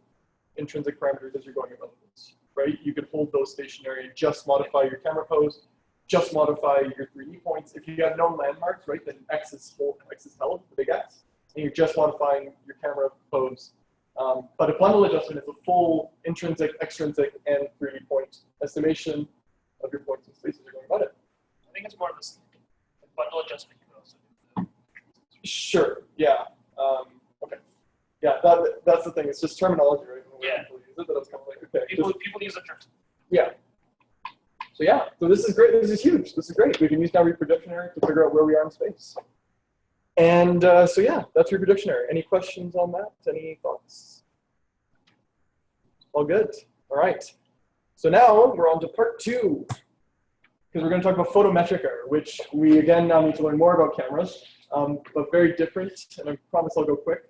intrinsic parameters as you're going about this, right? You could hold those stationary, just modify your camera pose, just modify your 3D points. If you have known landmarks, right, then X is held, the big X, and you're just modifying your camera pose. But a bundle adjustment is a full intrinsic, extrinsic, and 3D point estimation of your points and spaces you're going about it. I think it's more of a bundle adjustment. You can also do. Sure. Yeah. Okay. Yeah. That's the thing. It's just terminology, right? Yeah. People use it, but it's kind of like, okay. People use the term. Yeah. So yeah. So this is great. This is huge. This is great. We can use now reproduction area to figure out where we are in space. And so yeah, that's reproduction area. Any questions on that? Any thoughts? All good. All right. So now we're on to part 2, because we're going to talk about photometric error, which we again now need to learn more about cameras, but very different. And I promise I'll go quick.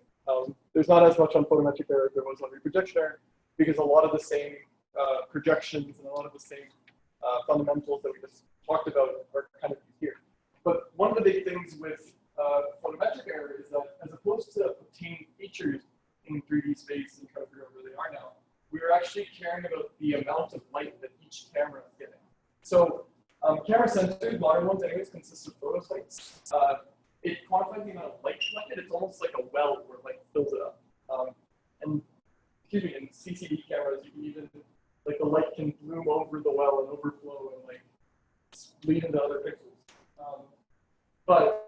There's not as much on photometric error as there was on reprojection error, because a lot of the same projections and a lot of the same fundamentals that we just talked about are kind of here. But one of the big things with photometric error is that as opposed to obtaining features in 3D space and trying to figure out where they are now, we're actually caring about the amount of light that each camera is getting. So camera sensors, modern ones anyways, consist of photosites. It quantifies the amount of light collected. It's almost like a well where light fills it up. And excuse me, in CCD cameras, you can even, like the light can bloom over the well and overflow and like bleed into other pixels. But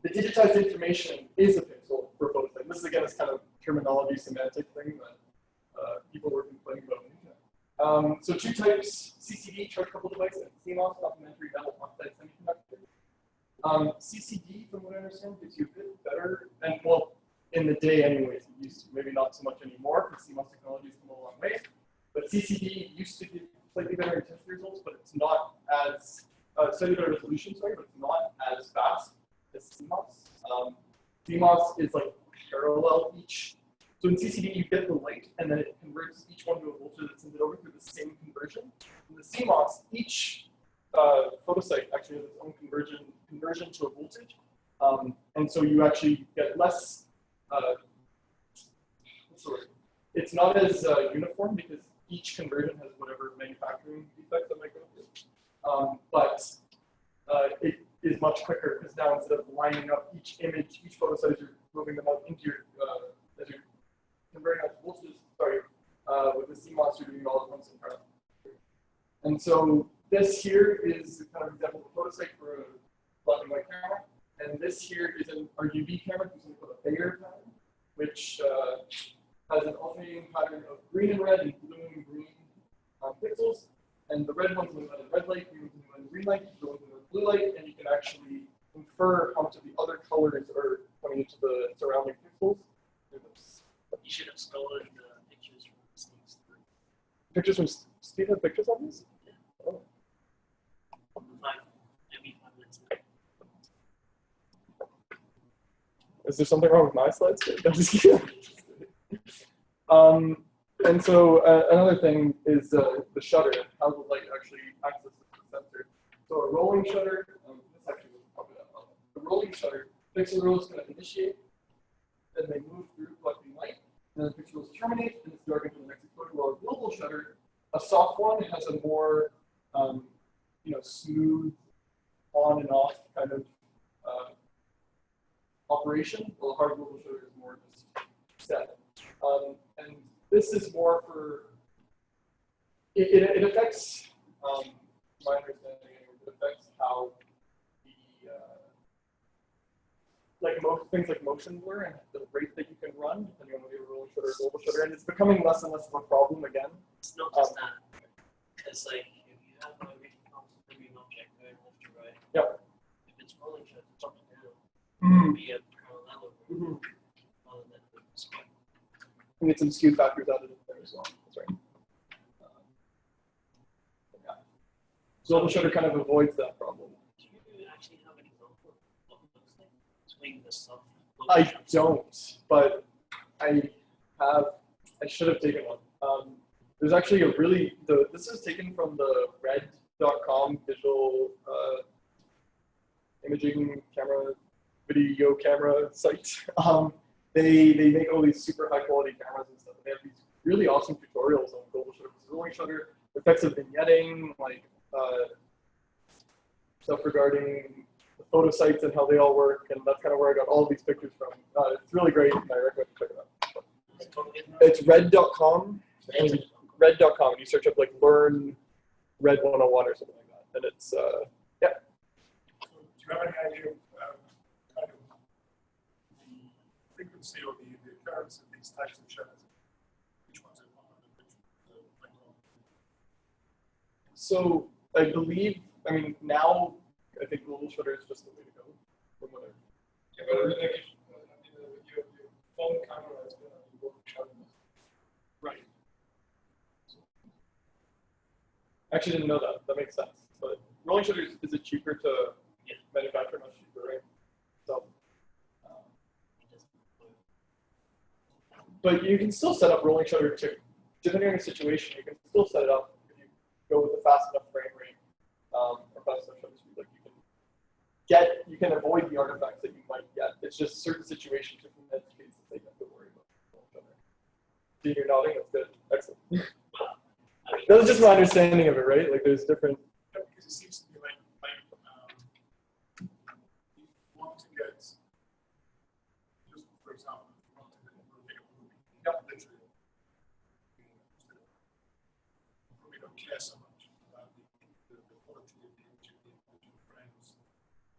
the digitized information is a pixel for photosite. This again is kind of terminology semantic thing that people were complaining about. So 2 types, CCD, charge coupled device, and CMOS, complementary metal oxide semiconductor. CCD, from what I understand, gives you a bit better, and well, in the day anyways, it used to, maybe not so much anymore, because CMOS technology has come a long way. But CCD used to give slightly better intensity results, but it's not as, cellular resolution, sorry, but it's not as fast as CMOS. CMOS is like parallel each. So in CCD, you get the light, and then it converts each one to a voltage that sends it over through the same conversion. In the CMOS, each photosite actually has its own conversion to a voltage. And so you actually get less what's the word? It's not as uniform because each conversion has whatever manufacturing defects that might go through. But it is much quicker because now instead of lining up each image, each photo size, you're moving them out into your, as you're converting out voltages, sorry, with the CMOS, you're doing it all at once in parallel. And so this here is kind of example of a photo site for a black and white camera. And this here is an RGB camera using a Bayer pattern, which has an alternating pattern of green and red and blue and green pixels. And the red ones move in red light, green ones move in green light, blue ones move in blue light, and you can actually infer how much of the other colors are coming into the surrounding pixels. You should have stolen the pictures from Steve's. Pictures from Steve have pictures on this? Oh. Every 5 minutes. Is there something wrong with my slides? I'm just kidding. And so another thing is the shutter, how the light actually accesses the sensor. So a rolling shutter, this actually was probably that well. The rolling shutter, pixel rolls kind of initiate, then they move through collecting light, and then the pixel rolls terminate, and it's dark into the next exposure. While a global shutter, a soft one has a more smooth on and off kind of operation, while a hard global shutter is more just set. And this is more for, it affects, my understanding, it affects how the, like most things like motion blur and the rate that you can run, depending on whether you're a rolling shutter or global shutter, and it's becoming less and less of a problem again. It's not just that. Because like if you have a really constantly object going left to right, Yep. if it's rolling shutter, it's up and down. Mm. It'll be a parallelogram rather than a square. We get some skew factors out of it there as well. That's right. Yeah. Global shutter kind of avoids that problem. Do you actually have an example of what it looks like? Swing the stuff. I don't, but I should have taken one. There's actually a really, this is taken from the red.com visual imaging camera, video camera site. They make all these super high quality cameras and stuff. And they have these really awesome tutorials on global shutter, rolling shutter, effects of vignetting, like stuff regarding the photo sites and how they all work. And that's kind of where I got all of these pictures from. It's really great, and I recommend check it out. It's red.com. Red.com, and you search up like learn red 101 or something like that. And it's yeah. So do you have any idea of kind of the frequency or the occurrence of these types of shutters? Which ones are common and which are not? So I believe, I mean, now I think global shutter is just the way to go. From what Yeah, but like your phone camera is going to be global shutter. right. I actually didn't know that. That makes sense. But rolling shutters, is it cheaper to manufacture? Much cheaper, right? So, but you can still set up rolling shutter to, depending on your situation, you can still set it up if you go with a fast enough frame rate or fast enough shutter speed. Like you can avoid the artifacts that you might get. It's just certain situations, different edge cases that you have to worry about rolling shutter. See, you're nodding. That's good. Excellent. That was just my understanding of it, right? Like there's different. Yeah, because it seems to be like you want to get, just for example, you want to take a movie, literally, you probably don't care so much about the quality of the image of the frames.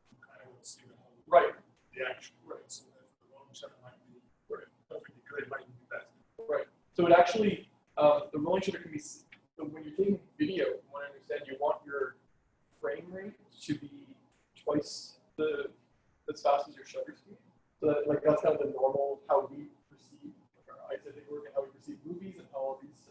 You kind of want to see the whole the action. Right. So the long shutter might be perfectly good, it might even be better. Right. So it actually, the rolling shutter can be. So when you're taking video, from what I understand, you want your frame rate to be twice as fast as your shutter speed. So that, like that's kind of the normal how we perceive our eyes, I think, work and how we perceive movies and how all these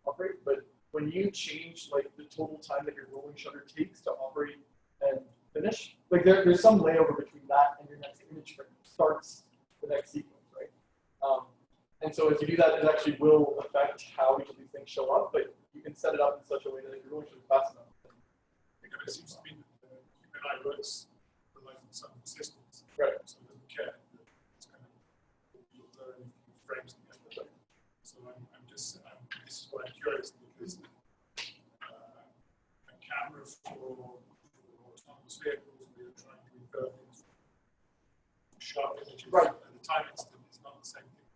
operate. But when you change like the total time that your rolling shutter takes to operate and finish, like there's some layover between that and your next image frame starts the next sequence, right? And so as you do that, it actually will affect how each of these things show up, but you can set it up in such a way that if you're rolling shutter fast enough. Because it seems to be that human eye works for like some systems. Right. So it doesn't care. It's kind of curious because a camera for autonomous vehicles, we are trying to infer things from sharp images. Right. And the time instant is not the same thing.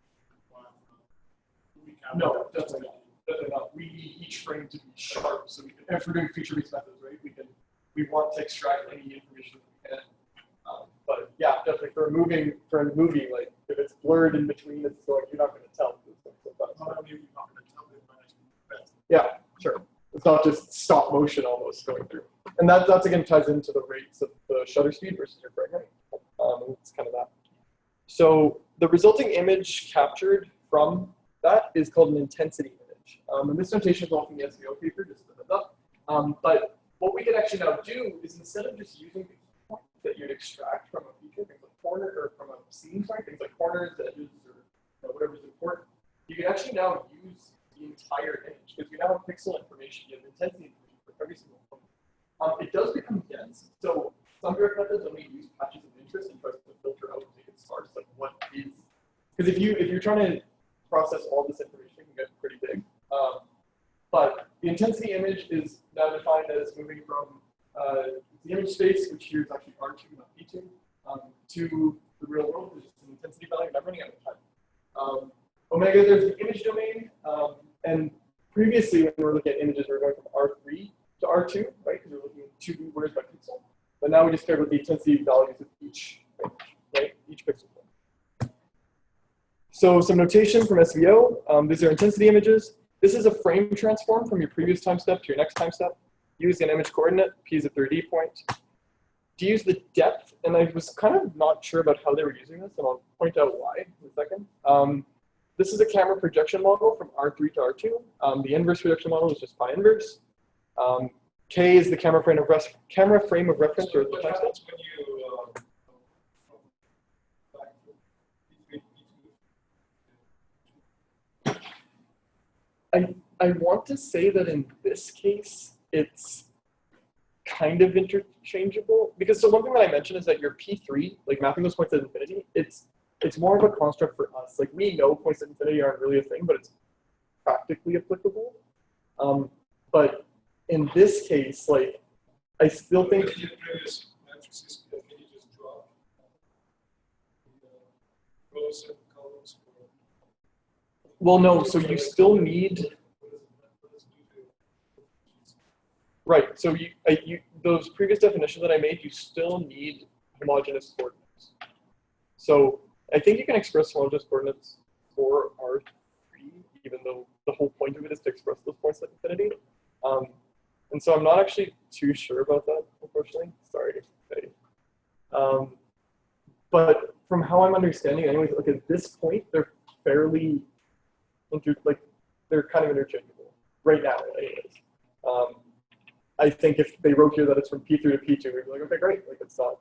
No, definitely not. Definitely not. We need each frame to be sharp, so we can, if we're doing feature-based methods, right? We want to extract any information that we can. But yeah, definitely for a movie, like if it's blurred in between, it's like you're not going to tell. Not only are you not going to tell, it might actually be best. Yeah, sure. It's not just stop motion almost going through. And that's again ties into the rates of the shutter speed versus your frame rate. It's kind of that. So the resulting image captured from that is called an intensity image. And this notation is all from the SVO paper, just a heads up. But what we can actually now do is instead of just using the point that you'd extract from a feature, things like corner or from a scene, sorry, things like corners, edges, or whatever's important, you can actually now use the entire image because we now have pixel information, you have intensity information for every single point. It does become dense, so some direct methods only use patches of interest and try to filter out and make it sparse, like what is, because if you're trying to process all this information, it can get pretty big. But the intensity image is now defined as moving from the image space, which here is actually R2, not P2, to the real world, which is an intensity value, and I'm running out of time. Omega, there's the image domain, and previously when we were looking at images, we were going from R3 to R2, right, because we were looking at 2 words by pixel. But now we just care about the intensity values of each image, right, each pixel. So some notation from SVO, these are intensity images. This is a frame transform from your previous time step to your next time step. Use an image coordinate, P is a 3D point. To use the depth, and I was kind of not sure about how they were using this, and I'll point out why in a second. This is a camera projection model from R3 to R2. The inverse projection model is just pi inverse. K is the camera frame of reference, or the time step. When you I want to say that in this case, it's kind of interchangeable because so one thing that I mentioned is that your P3, like mapping those points at infinity, it's more of a construct for us. Like we know points at infinity aren't really a thing, but it's practically applicable. But in this case, like I still think. your previous matrices, can you just draw rows and columns? Well, no. So you still need. Right, so those previous definitions that I made, you still need homogeneous coordinates. So I think you can express homogeneous coordinates for R3, even though the whole point of it is to express those points at infinity. And so I'm not actually too sure about that, unfortunately. Sorry. But from how I'm understanding, anyways, look at this point, they're fairly, they're kind of interchangeable right now, anyways. I think if they wrote here that it's from P3 to P2, we'd be like, okay, great. Like it's not.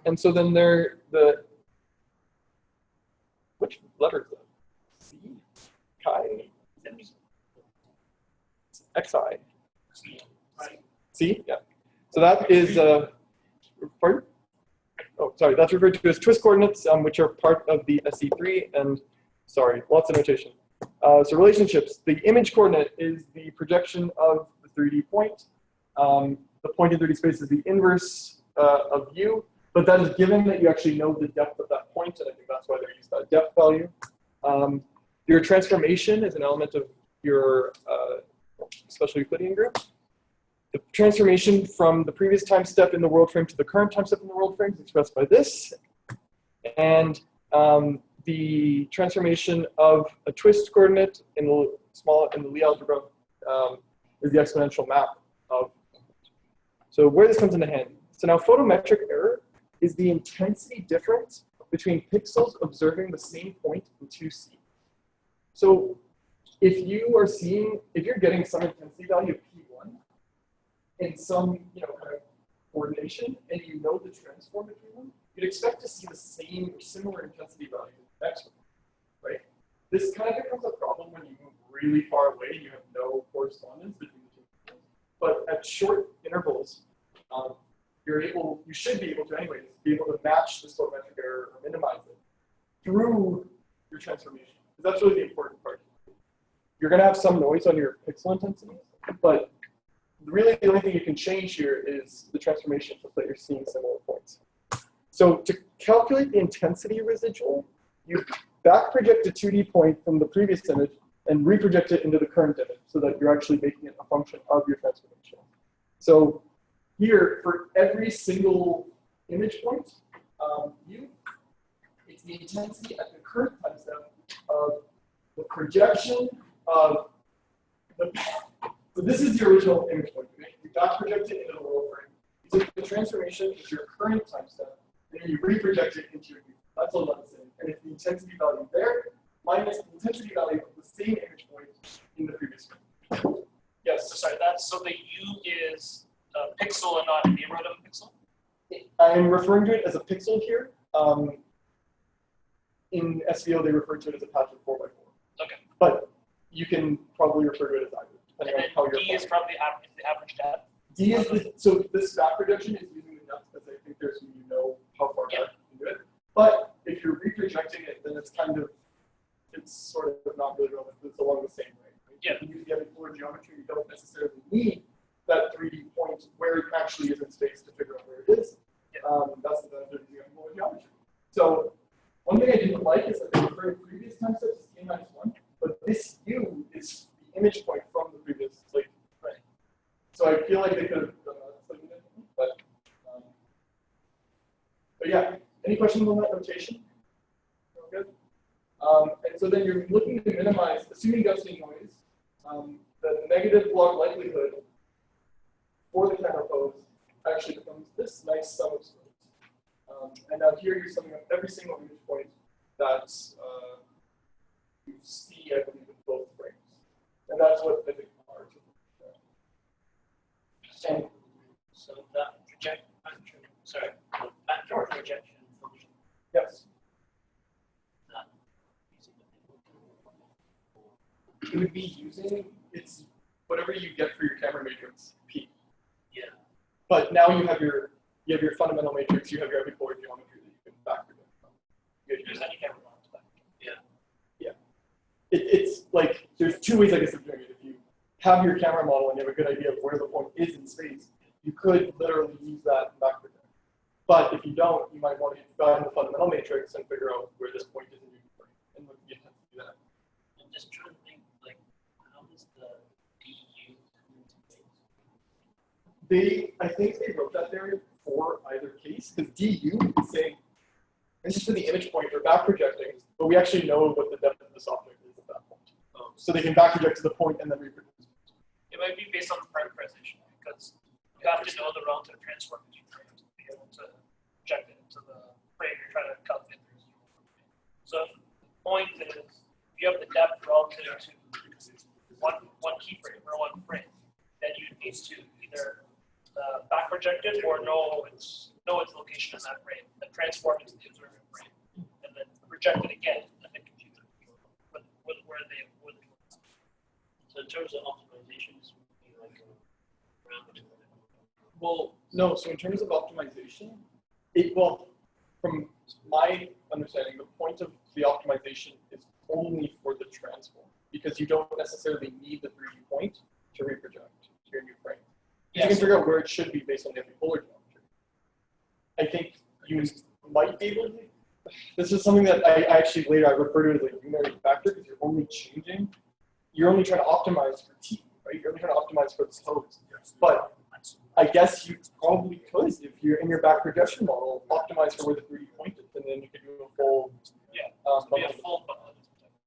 And so then which letter is that? C, chi, xi. C, yeah. So that is pardon? Oh, sorry. That's referred to as twist coordinates, which are part of the SE3. And sorry, lots of notation. So relationships, the image coordinate is the projection of the 3D point. The point in 3D space is the inverse of u, but that is given that you actually know the depth of that point, and I think that's why they use that depth value. Your transformation is an element of your special Euclidean group. The transformation from the previous time step in the world frame to the current time step in the world frame is expressed by this. And the transformation of a twist coordinate in the Lie algebra is the exponential map of. So where this comes into hand. So now photometric error is the intensity difference between pixels observing the same point in 2C. So if you're getting some intensity value of P1 in some kind of coordination, and you know the transform between them, you'd expect to see the same or similar intensity value next one, right? This kind of becomes a problem when you move really far away and you have no correspondence between the two points. But at short intervals, you should be able to anyways, be able to match this photometric error or minimize it through your transformation. That's really the important part. You're going to have some noise on your pixel intensity, but really the only thing you can change here is the transformation so that you're seeing similar points. So to calculate the intensity residual, you back project a 2D point from the previous image and reproject it into the current image so that you're actually making it a function of your transformation. So here, for every single image point, it's the intensity at the current time step of the projection of the. So this is the original image point. You back project it into the lower frame. You take the transformation into your current time step, and then you reproject it into your new. That's all I'm saying. And it's the intensity value there minus the intensity value of the same image point in the previous frame. Yes. So sorry, that's so the U is a pixel and not a neighborhood of a pixel? I'm referring to it as a pixel here. In SVO, they refer to it as a patch of 4x4. Okay. But you can probably refer to it as either, depending And on how then you're D is probably the average depth. D is the, so this back projection is using the depth because I think there's when you know how far back you can do it. But if you're reprojecting it, then it's kind of, it's sort of not really relevant. It's along the same way. Right? Yeah. If you use the epipolar geometry, you don't necessarily need that 3D point where it actually is in space to figure out where it is. Yeah. That's the benefit of the epipolar geometry. So one thing I didn't like is that they refer to previous time steps as k-1, but this U is the image point from the previous, like, right. So I feel like they could have done that slightly differently, but yeah. Any questions on that notation? All good. And so then you're looking to minimize, assuming gusting noise, the negative log likelihood for the camera pose actually becomes this nice sum of squares. And now here you're summing up every single image point that you see, I believe, in both frames. And that's what I think R to. And So that projection function. yes. Not It would be using, it's whatever you get for your camera matrix, P. Yeah. But now you have your fundamental matrix, you have your epipolar geometry that you can back project from. There's any camera on to that. Yeah. Yeah. It's like, there's two ways I guess of doing it. If you have your camera model and you have a good idea of where the point is in space, you could literally use that and back project. But if you don't, you might want to find the fundamental matrix and figure out where this point is in your frame. And you have to do that. I'm just trying to think, like, how does the DU come into place? I think they wrote that there for either case, because DU is saying, this is for the image point, we're back projecting, but we actually know what the depth of this object is at that point. So they can back project to the point and then reproduce. It might be based on the parameterization, because you have to know the relative transform between frames to be able to project it into the frame you're trying to calculate the residual. So if the point is, if you have the depth relative to one keyframe or one frame, then you need to either back project it or know its location in that frame, and transform it to the observing frame, and then project it again, and then compute where they. So in terms of optimizations, would be like around. Well, no, so in terms of optimization, from my understanding, the point of the optimization is only for the transform, because you don't necessarily need the 3D point to reproject to your new frame. You can figure out where it should be based on the epipolar geometry. I think you might be able to. This is something that I actually later I refer to as a unary factor, because you're only trying to optimize for T, right? You're only trying to optimize for the pose. But I guess you probably could, if you're in your back projection model, optimize for where the 3D point is, and then you could do a full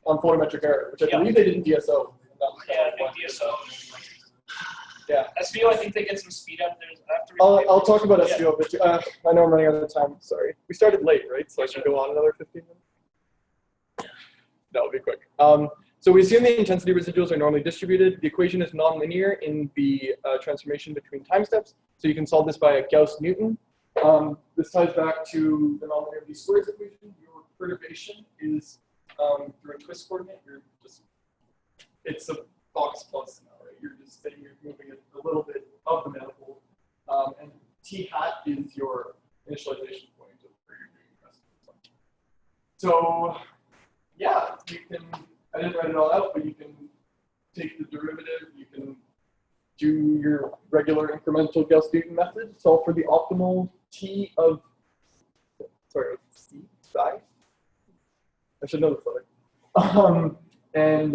on photometric error, which I believe they did in DSO. Yeah, I think DSO. Yeah. SVO, I think they get some speed up. I'll talk about SVO a bit too. I know I'm running out of time. Sorry. We started late, right? So I should go on another 15 minutes. That would be quick. So we assume the intensity residuals are normally distributed. The equation is nonlinear in the transformation between time steps. So you can solve this by a Gauss-Newton. This ties back to the nonlinearity squares equation. Your perturbation is through a twist coordinate. It's a box plus now, right? You're just saying you're moving it a little bit of the manifold. And T hat is your initialization point of where you're doing the rest of the function. So yeah, you can up, but you can take the derivative, you can do your regular incremental Gauss-Newton method, solve for the optimal T of, sorry, C, psi? I should know this letter. And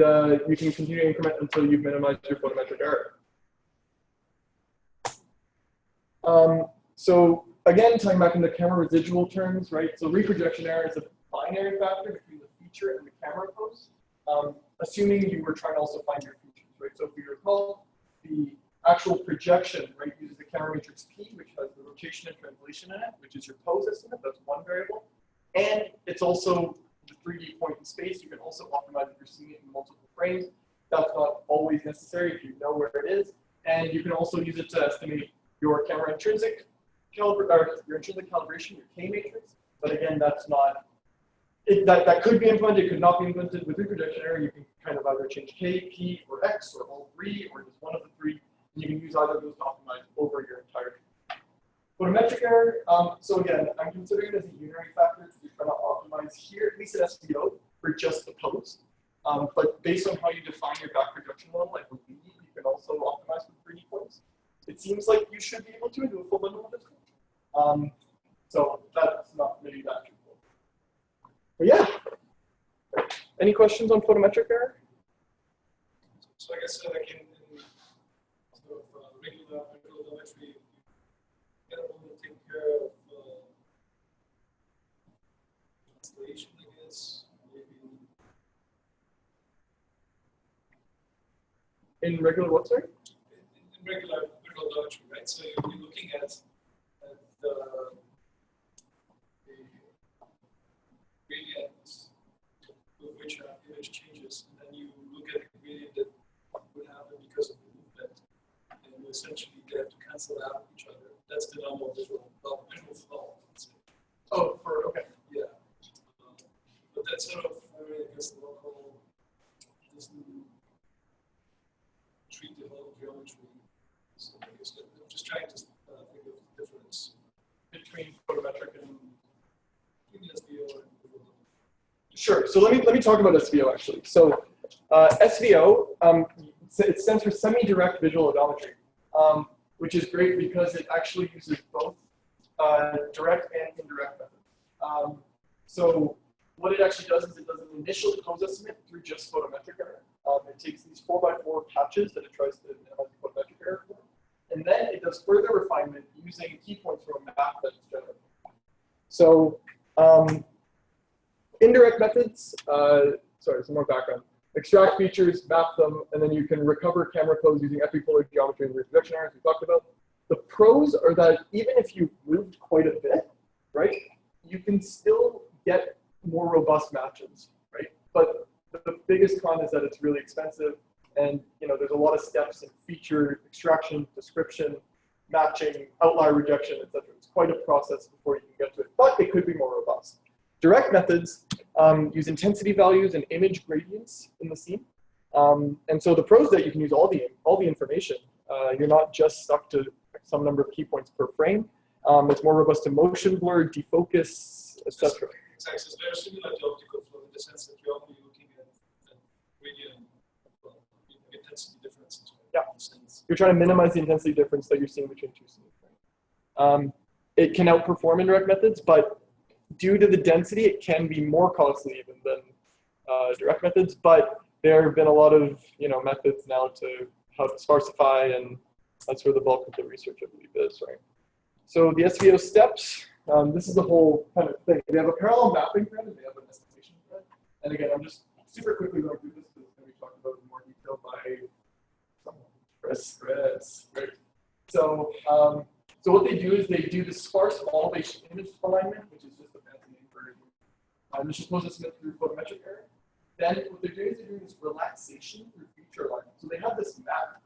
you can continue to increment until you've minimized your photometric error. So again, tying back into camera residual terms, right? So reprojection error is a binary factor between the feature and the camera pose, assuming you were trying to also find your features, right? So if you recall, the actual projection, right, uses the camera matrix P, which has the rotation and translation in it, which is your pose estimate. That's one variable. And it's also the 3D point in space. You can also optimize if you're seeing it in multiple frames. That's not always necessary if you know where it is. And you can also use it to estimate your camera intrinsic calibration, your K matrix. But again, that's not, that could be implemented, it could not be implemented. With reprojection error, you can kind of either change K, P, or X, or all three, or just one of the three. And you can use either of those to optimize over your entire tree. Photometric error, so again, I'm considering it as a unary factor because you're trying to optimize here, at least at SVO, for just the pose. But based on how you define your back projection model, I believe you can also optimize for 3D points. It seems like you should be able to do a full bundle of this. So that's not maybe that too cool. But yeah. Any questions on photometric error? So I guess like in sort of regular odometry, you kind of only take care of translation, I guess, maybe. In regular what, sorry? In regular odometry, right? So you're looking at the gradient with which an image changes, and then you look at the gradient that would happen because of the movement, and you essentially get to cancel out each other. That's the normal visual flow. Oh, okay. Yeah. But that's sort of, I guess, the local doesn't treat the whole geometry. So I guess I'm just trying to think of the difference Between photometric and SVO and sure. So let me talk about SVO actually. So SVO, it stands for semi-direct visual odometry, which is great because it actually uses both direct and indirect methods. So what it actually does is it does an initial pose estimate through just photometric error. It takes these 4x4 patches that it tries to minimize the photometric error for, and then it does further refinement using key points from a map that it's generated. So indirect methods, sorry, some more background. Extract features, map them, and then you can recover camera pose using epipolar geometry and reprojection errors we talked about. The pros are that even if you've moved quite a bit, right, you can still get more robust matches, right? But the biggest con is that it's really expensive, and there's a lot of steps in feature extraction, description, matching, outlier rejection, etc. It's quite a process before you can get to it, but it could be more robust. Direct methods use intensity values and image gradients in the scene, and so the pros that you can use all the information. You're not just stuck to some number of key points per frame. It's more robust to motion blur, defocus, etc. Exactly. It's very similar to optical flow in the sense that you're only looking at gradient intensity differences. Yeah. You're trying to minimize the intensity difference that you're seeing between two scenes. It can outperform indirect methods, but due to the density, it can be more costly even than direct methods. But there have been a lot of methods now to how to sparsify, and that's where the bulk of the research, I believe, is, right? So the SVO steps, this is the whole kind of thing. They have a parallel mapping thread and they have an estimation thread. And again, I'm just super quickly going through this because it's going to be talked about in more detail by someone. Chris, right? So, so what they do is they do the sparse elevation image alignment, which is just a fancy name for initial pose estimate through photometric error. Then what they're doing is they're doing this relaxation through feature alignment. So they have this map,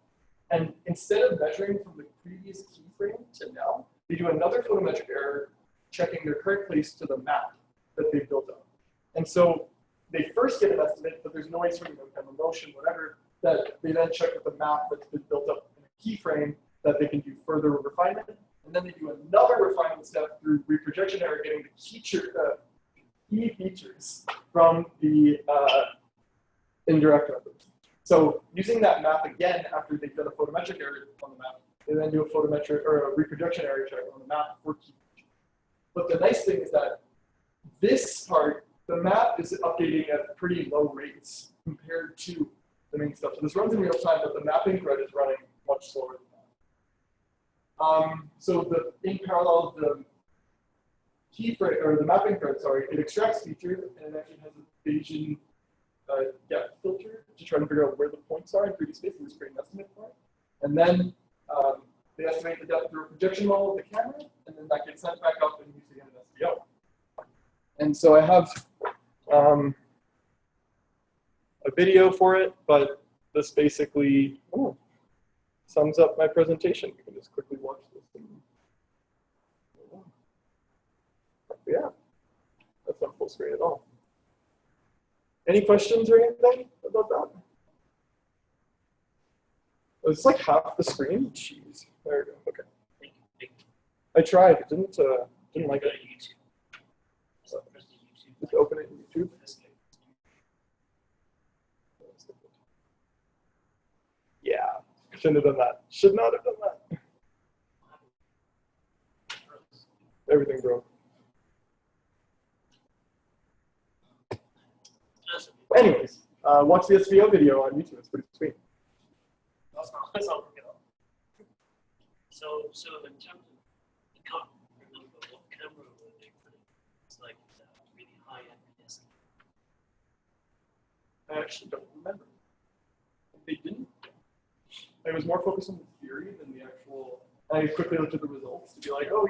and instead of measuring from the previous keyframe to now, they do another photometric error, checking their current place to the map that they've built up. And so they first get an estimate, but there's noise from kind of motion, whatever, that they then check with the map that's been built up in a keyframe that they can do further refinement. And then they do another refinement step through reprojection error, getting the key features from the indirect methods. So using that map again after they've done a photometric area on the map, they then do a photometric or a reproduction area check on the map for key features. But the nice thing is that this part, the map is updating at pretty low rates compared to the main stuff. So this runs in real time, but the mapping thread is running much slower than that. So in parallel, the key thread, or the mapping thread, sorry, it extracts features and it actually has a Bayesian depth filter to try to figure out where the points are in 3D space, and just create an estimate for it. And then they estimate the depth through a projection model of the camera, and then that gets sent back up and used again in SVO. And so I have a video for it, but this basically sums up my presentation. You can just quickly watch this. Yeah, that's not full screen at all. Any questions or anything about that? Oh, it's like half the screen? Jeez. There we go. Okay. I tried. It didn't like it. So, just open it in YouTube. Yeah. Shouldn't have done that. Should not have done that. Everything broke. Anyways, watch the SVO video on YouTube. It's pretty sweet. That's not working out. So in terms of, I can't remember what camera were they putting. It's like really high FPS. I actually don't remember. They didn't. I was more focused on the theory than the actual. I quickly looked at the results to be like, oh,